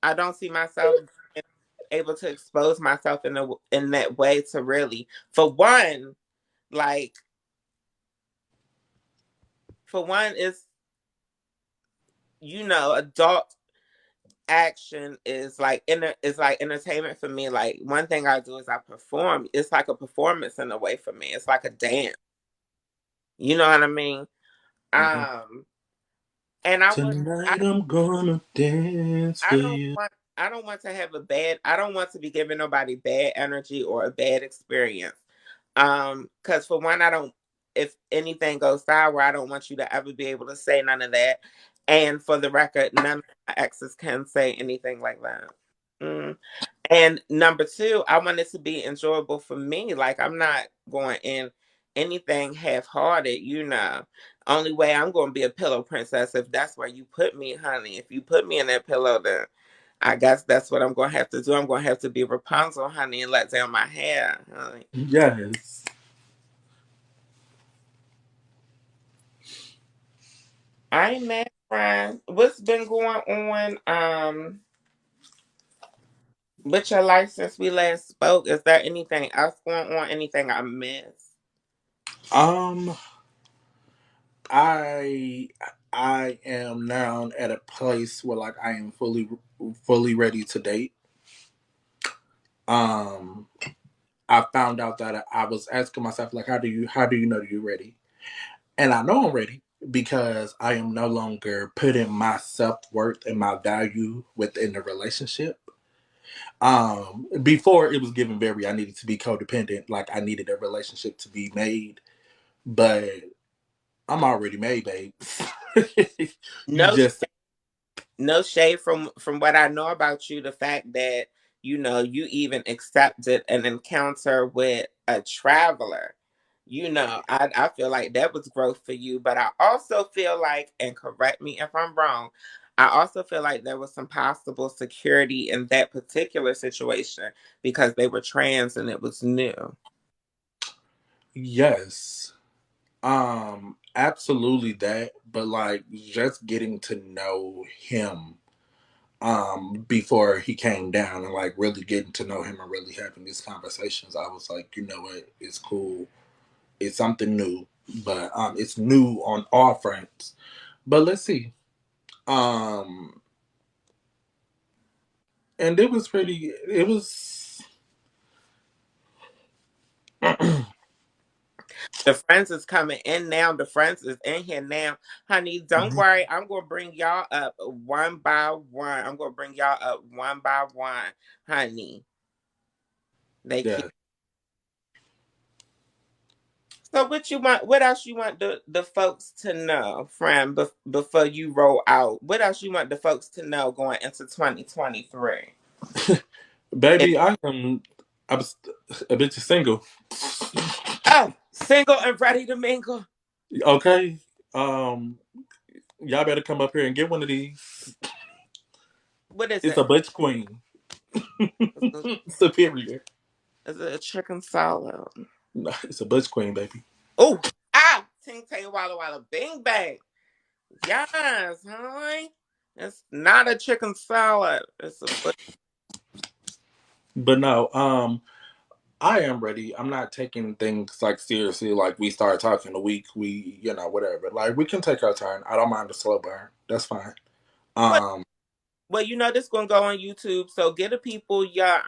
I don't see myself being able to expose myself in that way to really, for one, like for one, it's adult action is like entertainment for me. Like one thing I do is I perform. It's like a performance in a way for me. It's like a dance. You know what I mean? Mm-hmm. Um, and I would Tonight I'm gonna dance I for don't you. want I don't want to have a bad I don't want to be giving nobody bad energy or a bad experience. Because for one, I don't if anything goes sour, I don't want you to ever be able to say none of that. And for the record, none of my exes can say anything like that. Mm. And number two, I want it to be enjoyable for me. Like I'm not going in anything half-hearted. Only way I'm going to be a pillow princess if that's where you put me, honey. If you put me in that pillow, then I guess that's what I'm going to have to do. I'm going to have to be Rapunzel, honey, and let down my hair, honey. Yes. I ain't mad, friend. What's been going on with your life since we last spoke? Is there anything else going on? Anything I missed? Um, I I am now at a place where like I am fully ready to date. Um, I found out that I was asking myself like, how do you know you're ready? And I know I'm ready because I am no longer putting my self worth and my value within the relationship. Before it was given very I needed to be codependent, like I needed a relationship to be made, but I'm already made, babe. You No, just no shade from what I know about you. The fact that you even accepted an encounter with a traveler. I feel like that was growth for you. But I also feel like, and correct me if I'm wrong, I also feel like there was some possible security in that particular situation because they were trans and it was new. yes. Absolutely that, but like just getting to know him before he came down and like really getting to know him and really having these conversations, I was like, you know what, it's cool. It's something new, but it's new on all fronts. But let's see. Um and it was pretty it was The friends is coming in now. The friends is in here now. Honey, don't worry. I'm going to bring y'all up one by one. I'm going to bring y'all up one by one, honey. They keep. yeah. So what you want? What else you want the folks to know, friend, before you roll out? What else you want the folks to know going into 2023? Baby, I'm a bitch single. Oh, single and ready to mingle. Okay. Um y'all better come up here and get one of these. What is It's it? a butch queen. Is it, Superior. is it a chicken salad? No, it's a butch queen, baby. Oh, ting tay walla walla bing bang. Yes, honey. It's not a chicken salad. It's a but But no, I am ready. I'm not taking things like seriously. Like we start talking a week, whatever. Like we can take our turn. I don't mind the slow burn. That's fine. what Um, Well, you know this gonna go on YouTube, so get the people your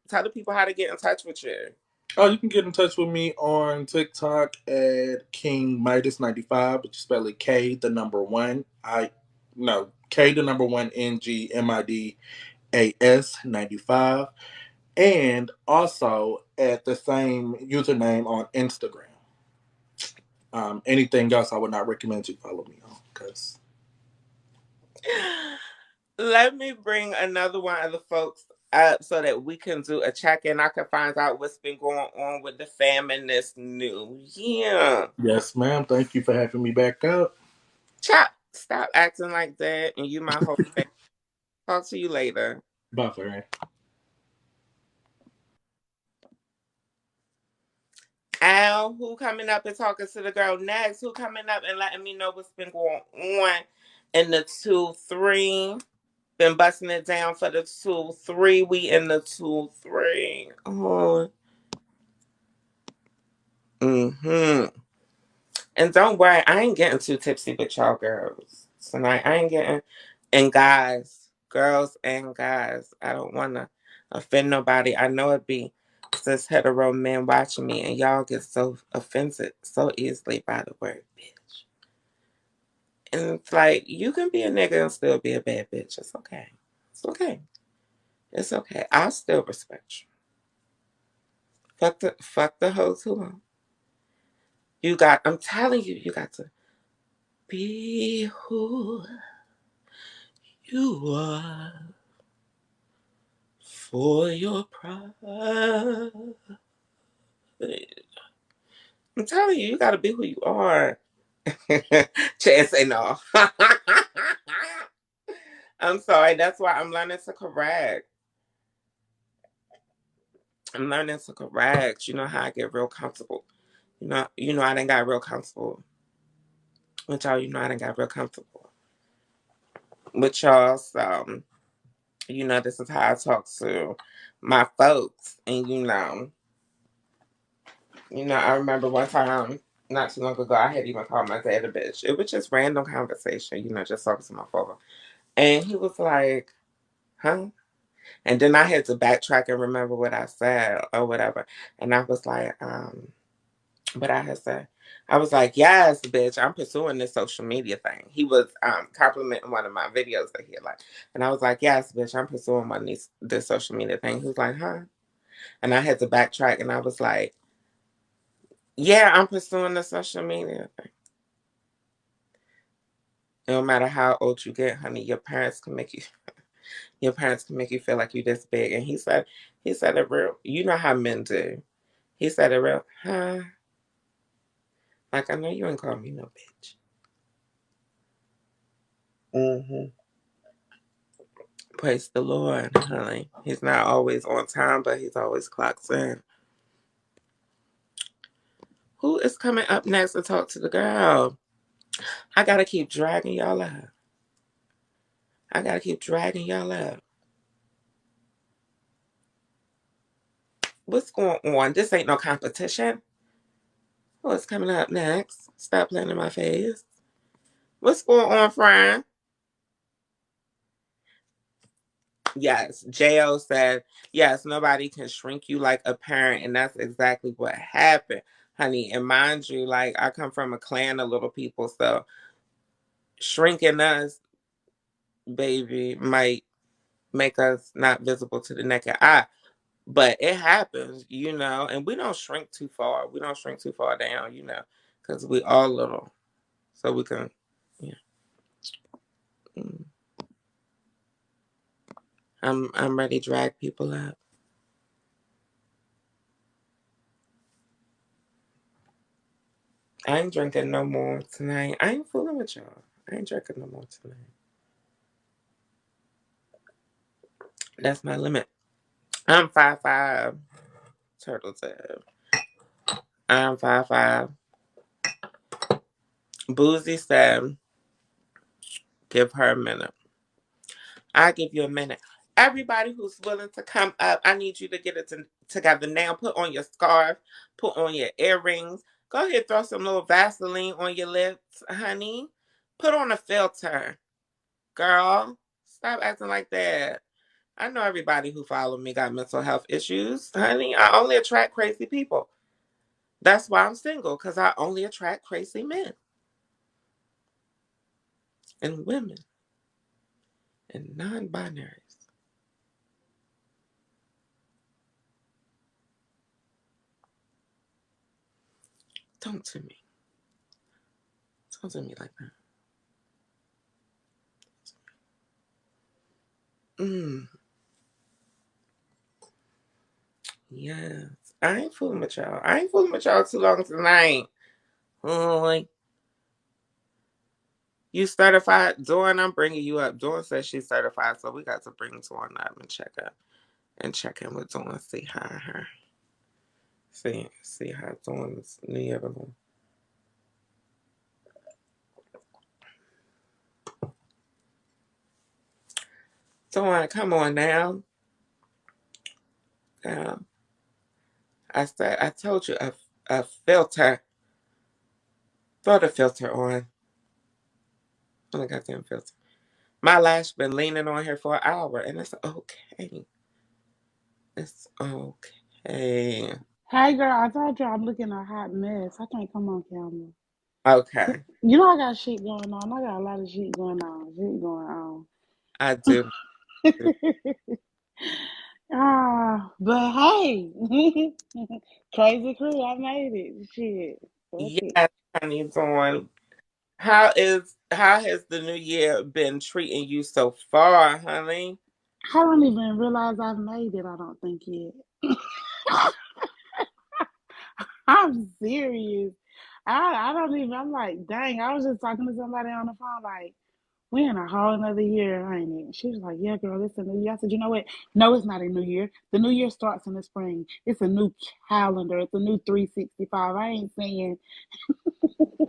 tell the people how to get in touch with you. Oh, you can get in touch with me on TikTok at King Midas 95, but you spell it K the number one. K the number one NGMIDAS 95. And also at the same username on Instagram. Anything else I would not recommend you follow me on because Let me bring another one of the folks up so that we can do a check in. I can find out what's been going on with the fam in this new year. yes, ma'am. Thank you for having me back up. Chop, stop acting like that, and you my whole face. Talk to you later. Bye, Fairy. Al, who coming up and talking to the girl next? Who coming up and letting me know what's been going on in the 2-3? Been busting it down for the 2-3. We in the 2-3. Oh. Mm-hmm. And don't worry, I ain't getting too tipsy with y'all girls tonight. I ain't getting, and guys, girls and guys. I don't want to offend nobody. I know it be cis hetero men watching me, and y'all get so offended so easily by the word bitch. And it's like, you can be a nigga and still be a bad bitch. It's okay. It's okay. It's okay. I'll still respect you. Fuck the hoes who won't. I'm telling you, you got to be who you are for your pride. I'm telling you, you got to be who you are. Chance say no. I'm sorry. That's why I'm learning to correct. I'm learning to correct. You know how I get real comfortable. You know I done got real comfortable with y'all. You know I done got real comfortable with y'all. So this is how I talk to my folks. And I remember one time, not too long ago, I had even called my dad a bitch. It was just random conversation, just talking to my father. And he was like, huh? And then I had to backtrack and remember what I said or whatever. And I was like, what I had said. I was like, yes, bitch, I'm pursuing this social media thing. He was complimenting one of my videos that he had liked. And I was like, yes, bitch, I'm pursuing this social media thing. He was like, huh? And I had to backtrack and I was like, yeah, I'm pursuing the social media thing. No matter how old you get, honey, your parents can make you feel like you're this big. And he said it real. You know how men do. He said it real, huh? Like, I know you ain't call me no bitch. Mm-hmm. Praise the Lord, honey. He's not always on time, but he's always clocks in. Who is coming up next to talk to the girl? I gotta keep dragging y'all up. I gotta keep dragging y'all up. What's going on? This ain't no competition. What's coming up next? Stop playing in my face. What's going on, friend? Yes, Jo said, yes, nobody can shrink you like a parent, and that's exactly what happened, honey. And mind you, like, I come from a clan of little people, so shrinking us, baby, might make us not visible to the naked eye. But it happens, and we don't shrink too far. We don't shrink too far down, because we all little. So we can, yeah. Mm. I'm ready to drag people up. I ain't drinking no more tonight. I ain't fooling with y'all. I ain't drinking no more tonight. That's my limit. I'm 5'5". Turtle said. I'm 5'5". Boozy said, give her a minute. I'll give you a minute. Everybody who's willing to come up, I need you to get it together now. Put on your scarf. Put on your earrings. Go ahead, throw some little Vaseline on your lips, honey. Put on a filter. Girl, Stop acting like that. I know everybody who follow me got mental health issues, honey. I only attract crazy people. That's why I'm single, because I only attract crazy men and women and non-binaries. Don't to me. Don't to me like that. Mm, yes. I ain't fooling with y'all. I ain't fooling with y'all too long tonight. Like, you certified? Dawn, I'm bringing you up. Dawn says she's certified, so we got to bring Dawn up and check her and check in with Dawn. See how her. See how Dawn's New Year balloon. Dawn, come on now. Um, I told you a filter. Throw the filter on the goddamn filter. My lash been leaning on here for an hour, and it's okay. It's okay. Hey girl, I told you I'm looking a hot mess. I can't come on camera. Okay. You know I got shit going on. I got a lot of shit going on. Shit going on. I do. But hey, crazy crew, I made it. Shit, fuck it. Yes, honey, Dawn. How has the new year been treating you so far, honey? I don't even realize I've made it. I don't think yet. I'm serious. I don't even. I'm like, dang. I was just talking to somebody on the phone, like. We in a whole another year, ain't it? She was like, yeah, girl, it's a new year. I said, you know what? No, it's not a new year. The new year starts in the spring. It's a new calendar. It's a new 365. I ain't saying,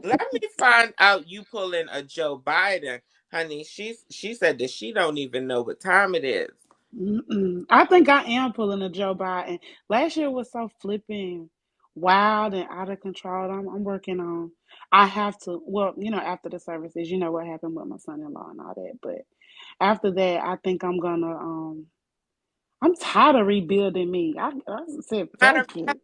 Let me find out you pulling a Joe Biden, honey. She said that she don't even know what time it is. mm-mm. I think I am pulling a Joe Biden. Last year was so flipping wild and out of control. I'm working on, I have to, well, after the services, you know what happened with my son-in-law and all that. But after that, I think I'm tired of rebuilding me. I said, Matter fuck it.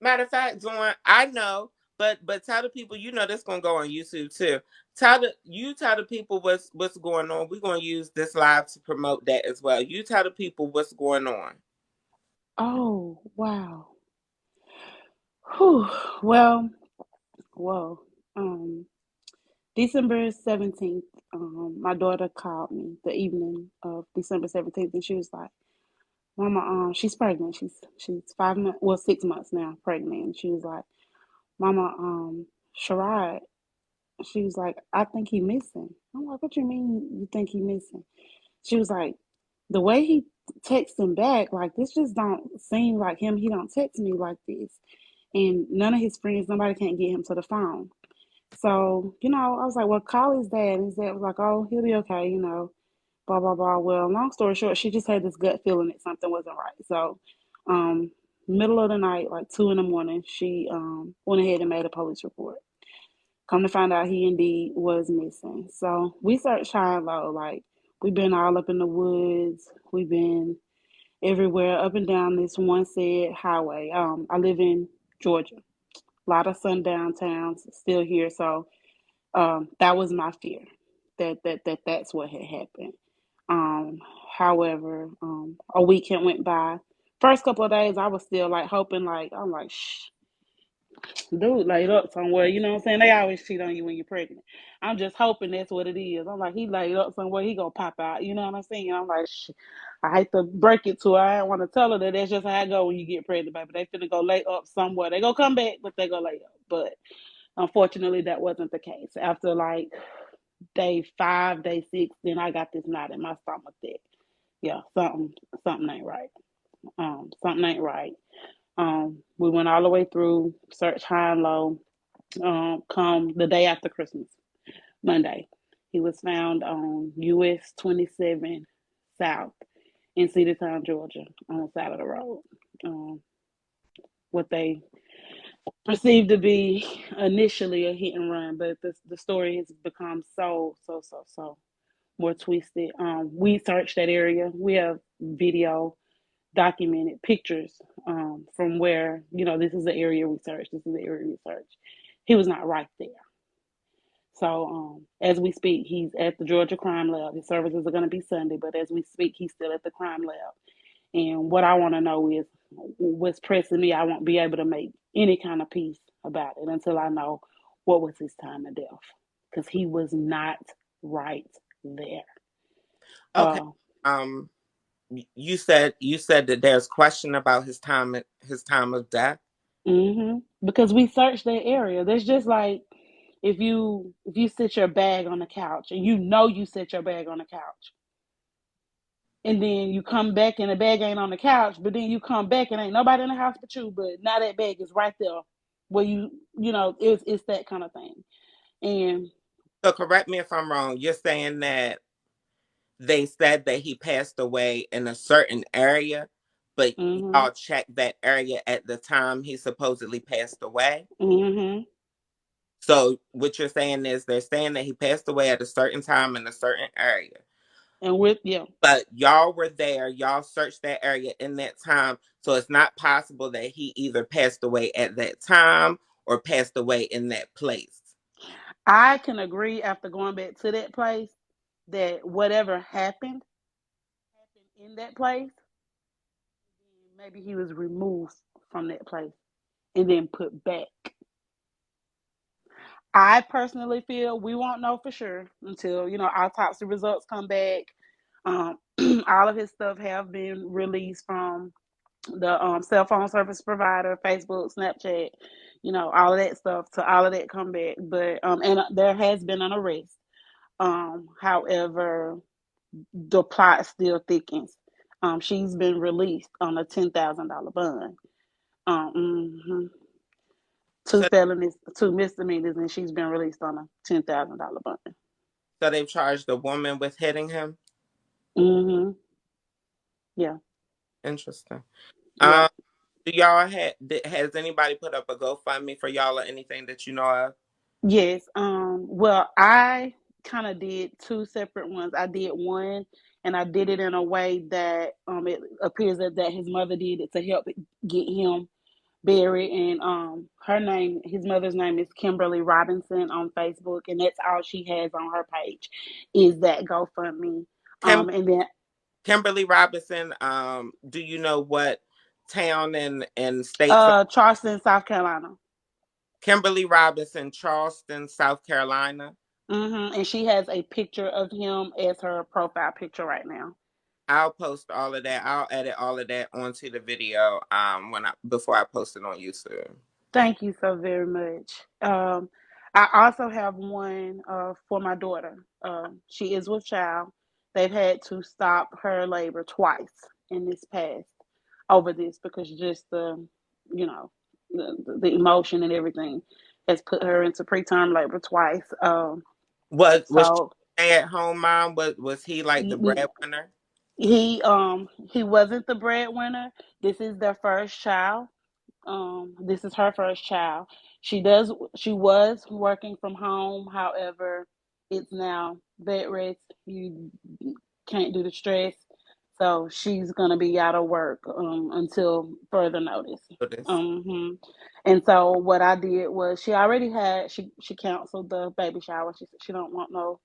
Matter of fact, Dawn, I know, but tell the people, this gonna go on YouTube too. Tell the people what's going on. We're gonna use this live to promote that as well. You tell the people what's going on. Oh, wow. Whew. Well, whoa. Um, December 17th, my daughter called me the evening of December 17th, and she was like, Mama, she's pregnant. She's 5 months, well, 6 months now, pregnant. And she was like, Mama, Sherrod, she was like, I think he missing. I'm like, what you mean you think he missing? She was like, the way he texts him back, like this just don't seem like him. He don't text me like this. And none of his friends, nobody can't get him to the phone. So, I was like, well, call his dad. And his dad was like, oh, he'll be okay, blah, blah, blah. Well, long story short, she just had this gut feeling that something wasn't right. So, um, middle of the night, like 2 in the morning, she went ahead and made a police report. Come to find out, he indeed was missing. So we searched high and low. Like we've been all up in the woods. We've been everywhere, up and down this one said highway. I live in Georgia. A lot of sundown towns still here. So that was my fear that's what had happened. Um, However, a weekend went by. First couple of days, I was still like hoping, like I'm like, shh, dude laid up somewhere. You know what I'm saying? They always cheat on you when you're pregnant. I'm just hoping that's what it is. I'm like, he laid up somewhere. He gonna pop out. You know what I'm saying? I'm like, shh. I hate to break it to her. I don't want to tell her that that's just how I go when you get pregnant, baby. They finna go lay up somewhere. They gonna come back, but they gonna lay up. But unfortunately, that wasn't the case. After like day 5, day 6, then I got this knot in my stomach that yeah, something ain't right. Something ain't right. We went all the way through, search high and low. Come the day after Christmas, Monday, he was found on US 27 South in Cedartown, Georgia, on the side of the road. Um, what they perceived to be initially a hit and run, but the story has become so more twisted. We searched that area. We have video documented pictures from where, this is the area we searched. This is the area we searched. He was not right there. So as we speak, he's at the Georgia Crime Lab. His services are going to be Sunday, but as we speak, he's still at the crime lab. And what I want to know is what's pressing me. I won't be able to make any kind of peace about it until I know what was his time of death, because he was not right there. Okay. Uh, Um, you said that there's question about his time of death. because we searched that area. There's just like if you sit your bag on the couch and you set your bag on the couch, and then you come back and the bag ain't on the couch, but then you come back and ain't nobody in the house but you, but now that bag is right there where it's that kind of thing. And So correct me if I'm wrong. You're saying that they said that he passed away in a certain area, but mhm y'all checked that area at the time he supposedly passed away. mhm So what you're saying is they're saying that he passed away at a certain time in a certain area. and with yeah. But y'all were there, y'all searched that area in that time. So it's not possible that he either passed away at that time or passed away in that place. I can agree after going back to that place that whatever happened in that place, maybe he was removed from that place and then put back. I personally feel we won't know for sure until autopsy results come back. Um, all of his stuff have been released from the cell phone service provider, Facebook, Snapchat, all of that stuff. To all of that come back, but and there has been an arrest. However, the plot still thickens. She's been released on a $10,000 bond. Two So felonies, two misdemeanors, and she's been released on a $10,000 bond. so they've charged the woman with hitting him. Mm-hmm. Yeah. Interesting. Yeah. Um do y'all has anybody put up a GoFundMe for y'all or anything that you know of? Yes. Well, I kind of did two separate ones. I did one, and I did it in a way that it appears that his mother did it to help get him buried. And his mother's name is Kimberly Robinson on Facebook, and that's all she has on her page is that GoFundMe. Kim, And then Kimberly Robinson, do you know what town and state from Charleston, South Carolina. Kimberly Robinson, Charleston, South Carolina? And she has a picture of him as her profile picture right now. I'll post all of that. I'll edit all of that onto the video when I before I post it on YouTube. Thank you so very much. I also have one for my daughter. She is with child. They've had to stop her labor twice in this past over this because just you know, the emotion and everything has put her into preterm labor twice. Was she So a stay at home mom? Was he like the breadwinner? he wasn't the breadwinner. This is their first child. This is her first child. She was working from home. However, it's now bed rest. You can't do the stress. So she's gonna be out of work until further notice. For this? hmm And so what I did was she already had she canceled the baby shower. She said she don't want no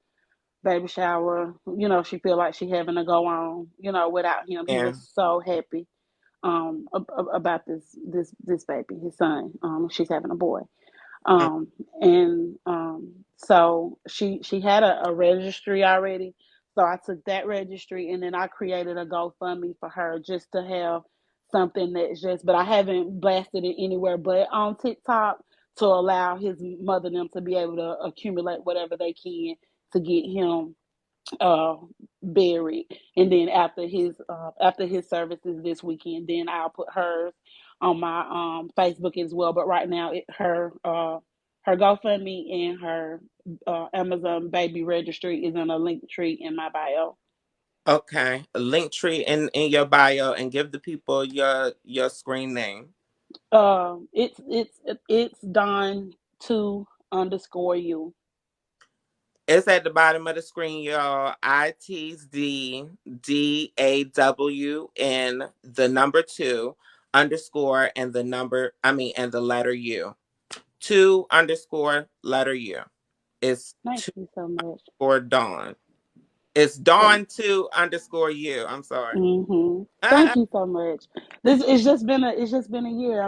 baby shower. She feel like she having to go on. Without him. He Yeah. was so happy about this baby, his son. She's having a boy. Mm. And so she had a registry already. So I took that registry and then I created a GoFundMe for her just to have something that's just, but I haven't blasted it anywhere but on TikTok to allow his mother and them to be able to accumulate whatever they can to get him uh buried. And then after his services this weekend, then I'll put hers on my Facebook as well. But right now her GoFundMe and her Amazon baby registry is in a link tree in my bio. Okay. A link tree in your bio and give the people your screen name. It's Don 2 underscore you. It's at the bottom of the screen, y'all. ITZDAWN, the number two underscore and the number, and the letter U. Two underscore letter U. It's Thank two you so much. or Dawn. It's Thank Dawn two underscore U. I'm sorry. Thank you so much. This it's just been a year.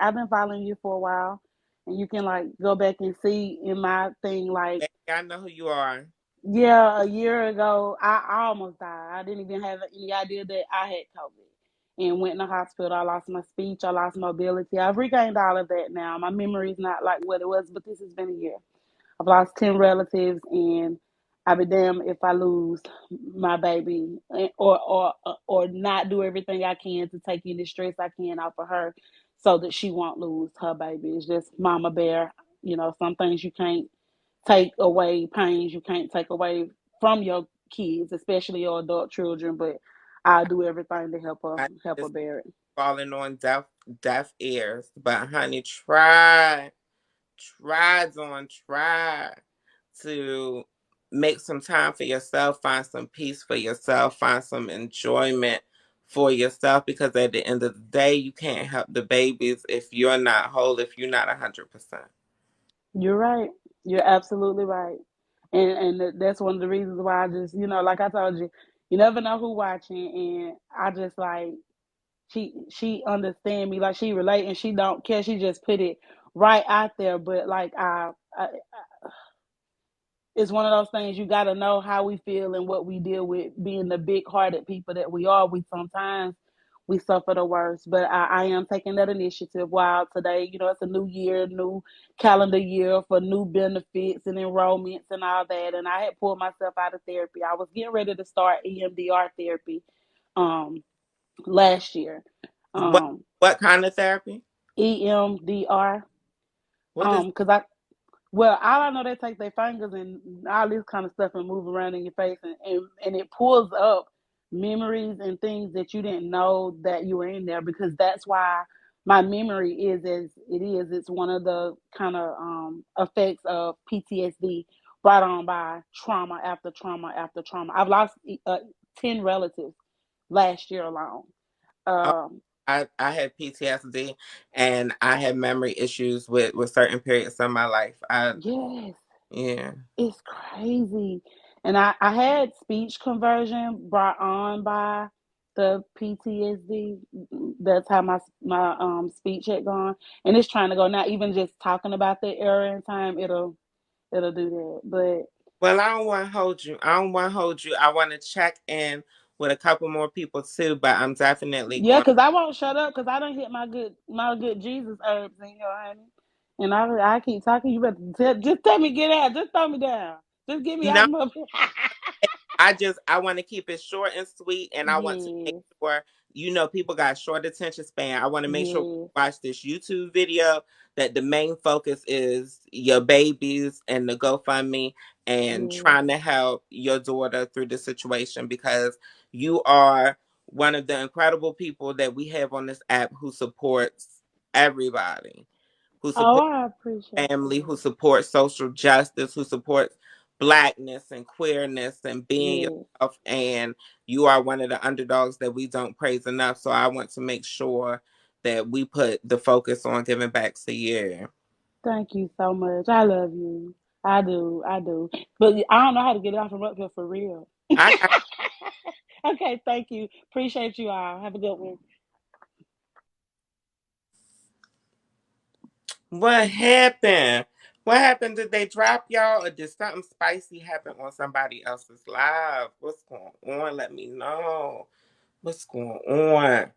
I've been following you for a while, and you can like go back and see in my thing like I know who you are. yeah, a year ago I almost died. I didn't even have any idea that I had COVID, and went in the hospital. I lost my speech. I lost mobility. I've regained all of that now. My memory is not like what it was, but this has been a year. I've lost 10 relatives, and I'll be damned if I lose my baby, or not do everything I can to take any stress I can off of her so that she won't lose her baby. It's just mama bear. Some things you can't take away, pains you can't take away from your kids, especially your adult children, but I'll do everything to I help her just bear it. falling on deaf ears. But honey, try to make some time for yourself, find some peace for yourself, find some enjoyment for yourself, because at the end of the day, you can't help the babies if you're not whole, if you're not 100%. You're right. You're absolutely right. And that's one of the reasons why I just, like I told you, you never know who watching, and I just like she understand me, like she relate, and she don't care. She just put it right out there, but like it's one of those things you got to know how we feel and what we deal with. Being the big-hearted people that we are, we sometimes we suffer the worst. But I am taking that initiative. While today, it's a new year, new calendar year for new benefits and enrollments and all that. And I had pulled myself out of therapy. I was getting ready to start EMDR therapy um, last year. What Um, what kind of therapy? EMDR. What is Because well, all I know, they take their fingers and all this kind of stuff and move around in your face, and it pulls up memories and things that you didn't know that you were in there, because that's why my memory is as it is. It's one of the kind of effects of PTSD brought on by trauma after trauma after trauma. I've lost 10 relatives last year alone. oh, Um, I had PTSD, and I had memory issues with certain periods of my life. yes. Yeah. It's crazy. And I had speech conversion brought on by the PTSD. That's how my speech had gone. And it's trying to go now. Even just talking about the era in time, it'll do that. But Well, I don't want to hold you. I don't want to hold you. I want to check in with a couple more people too, but I'm definitely yeah, going. because I won't shut up, because I don't hit my good Jesus herbs in here, honey. And I keep talking. You better just tell me get out. Just throw me down. Just get me out No, of my. I want to keep it short and sweet, and I want to make Yes, sure people got short attention span. I want to make sure when yes, you watch this YouTube video that the main focus is your babies and the GoFundMe and yes. trying to help your daughter through the situation, because you are one of the incredible people that we have on this app who supports everybody, who Oh, supports I appreciate family, who that. supports social justice, who supports blackness and queerness and being Yes. yourself. And you are one of the underdogs that we don't praise enough. So I want to make sure that we put the focus on giving back to you. Thank you so much. I love you. I do. I do. But I don't know how to get off from up here for real. I got Okay, thank you. Appreciate you all. Have a good one. what happened? What happened? Did they drop y'all, or did something spicy happen on somebody else's live? What's going on? Let me know. What's going on?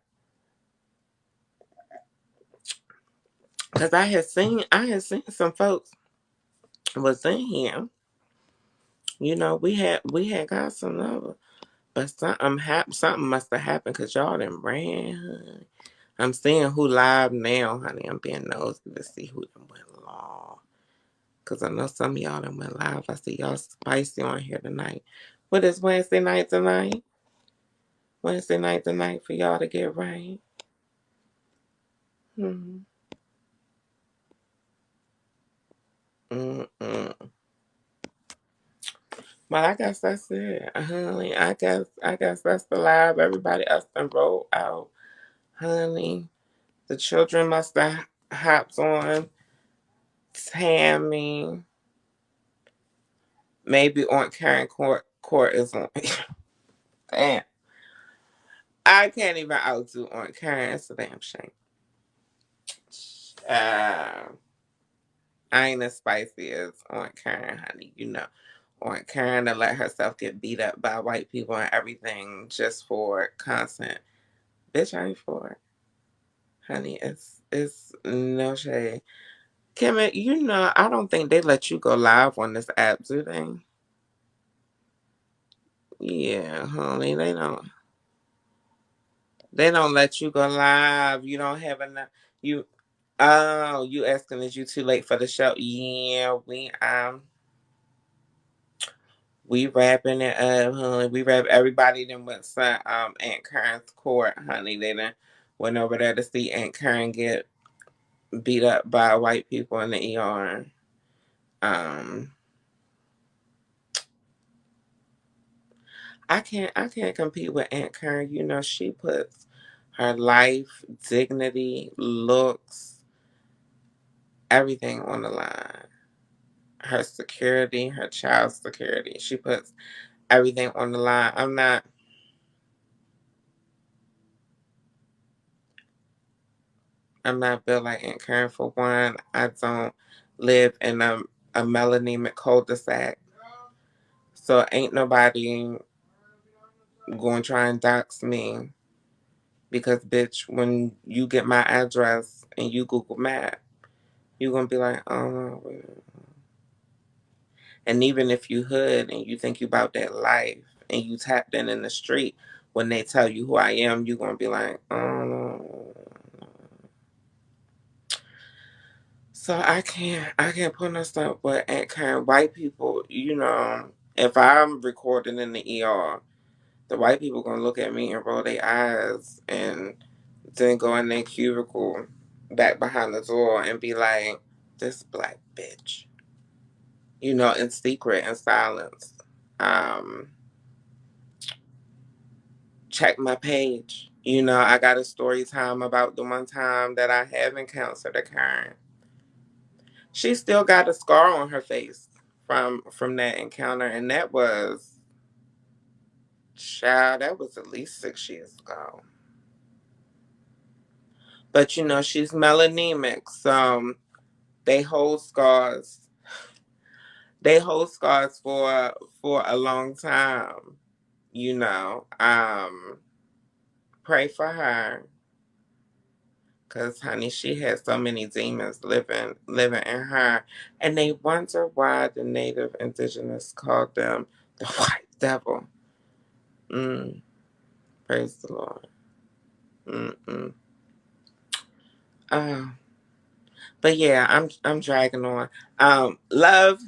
Cause I had seen some folks was in here. We had got some number, but something must have happened because y'all done ran. I'm seeing who live now, honey. I'm being nosy to see who done went live. Cause I know some of y'all done went live. I see y'all spicy on here tonight. What is Wednesday night tonight? Wednesday night tonight for y'all to get right. Hmm. Mm-mm. Well, I guess that's it, honey. I guess that's the live. Everybody else done rolled out, honey. The children must have hopped on. Tammy, maybe Aunt Karen Court is on. Damn, I can't even outdo Aunt Karen. It's a damn shame. Uh, I ain't as spicy as Aunt Karen, honey. You know, Aunt Karen to let herself get beat up by white people and everything just for content. Bitch, I ain't for it, honey. It's no shade. Kim, you know, I don't think they let you go live on this app, do they? Yeah, honey, they don't. They don't let you go live. You don't have enough. You, oh, you asking is you too late for the show? Yeah, we wrapping it up, honey. We wrap everybody. Then went to Aunt Karen's court, honey. They done went over there to see Aunt Karen get beat up by white people in the ER. Um, I can't compete with Aunt Karen. You know, she puts her life, dignity, looks, everything on the line. Her security, her child's security. She puts everything on the line. I'm not built like Aunt Karen for one. I don't live in a melanemic cul-de-sac. So ain't nobody going to try and dox me because bitch, when you get my address and you Google Map, you're gonna be like, oh no. And even if you hood and you think you about that life and you tapped in the street, when they tell you who I am, you're gonna be like, oh no. So I can't put myself with Aunt Karen. White people, you know, if I'm recording in the ER, the white people gonna look at me and roll their eyes and then go in their cubicle back behind the door and be like, this black bitch. You know, in secret and silence. Um, check my page. You know, I got a story time about the one time that I have encountered a Karen. She still got a scar on her face from that encounter, and that was, child, that was at least 6 years ago. But you know, she's melanemic, so they hold scars. They hold scars for a long time. You know, pray for her. Cause honey, she had so many demons living in her, and they wonder why the native indigenous called them the white devil. Mm, praise the Lord. Mm-mm. Uh, but yeah, I'm dragging on. Love,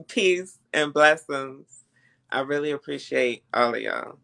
peace, and blessings. I really appreciate all of y'all.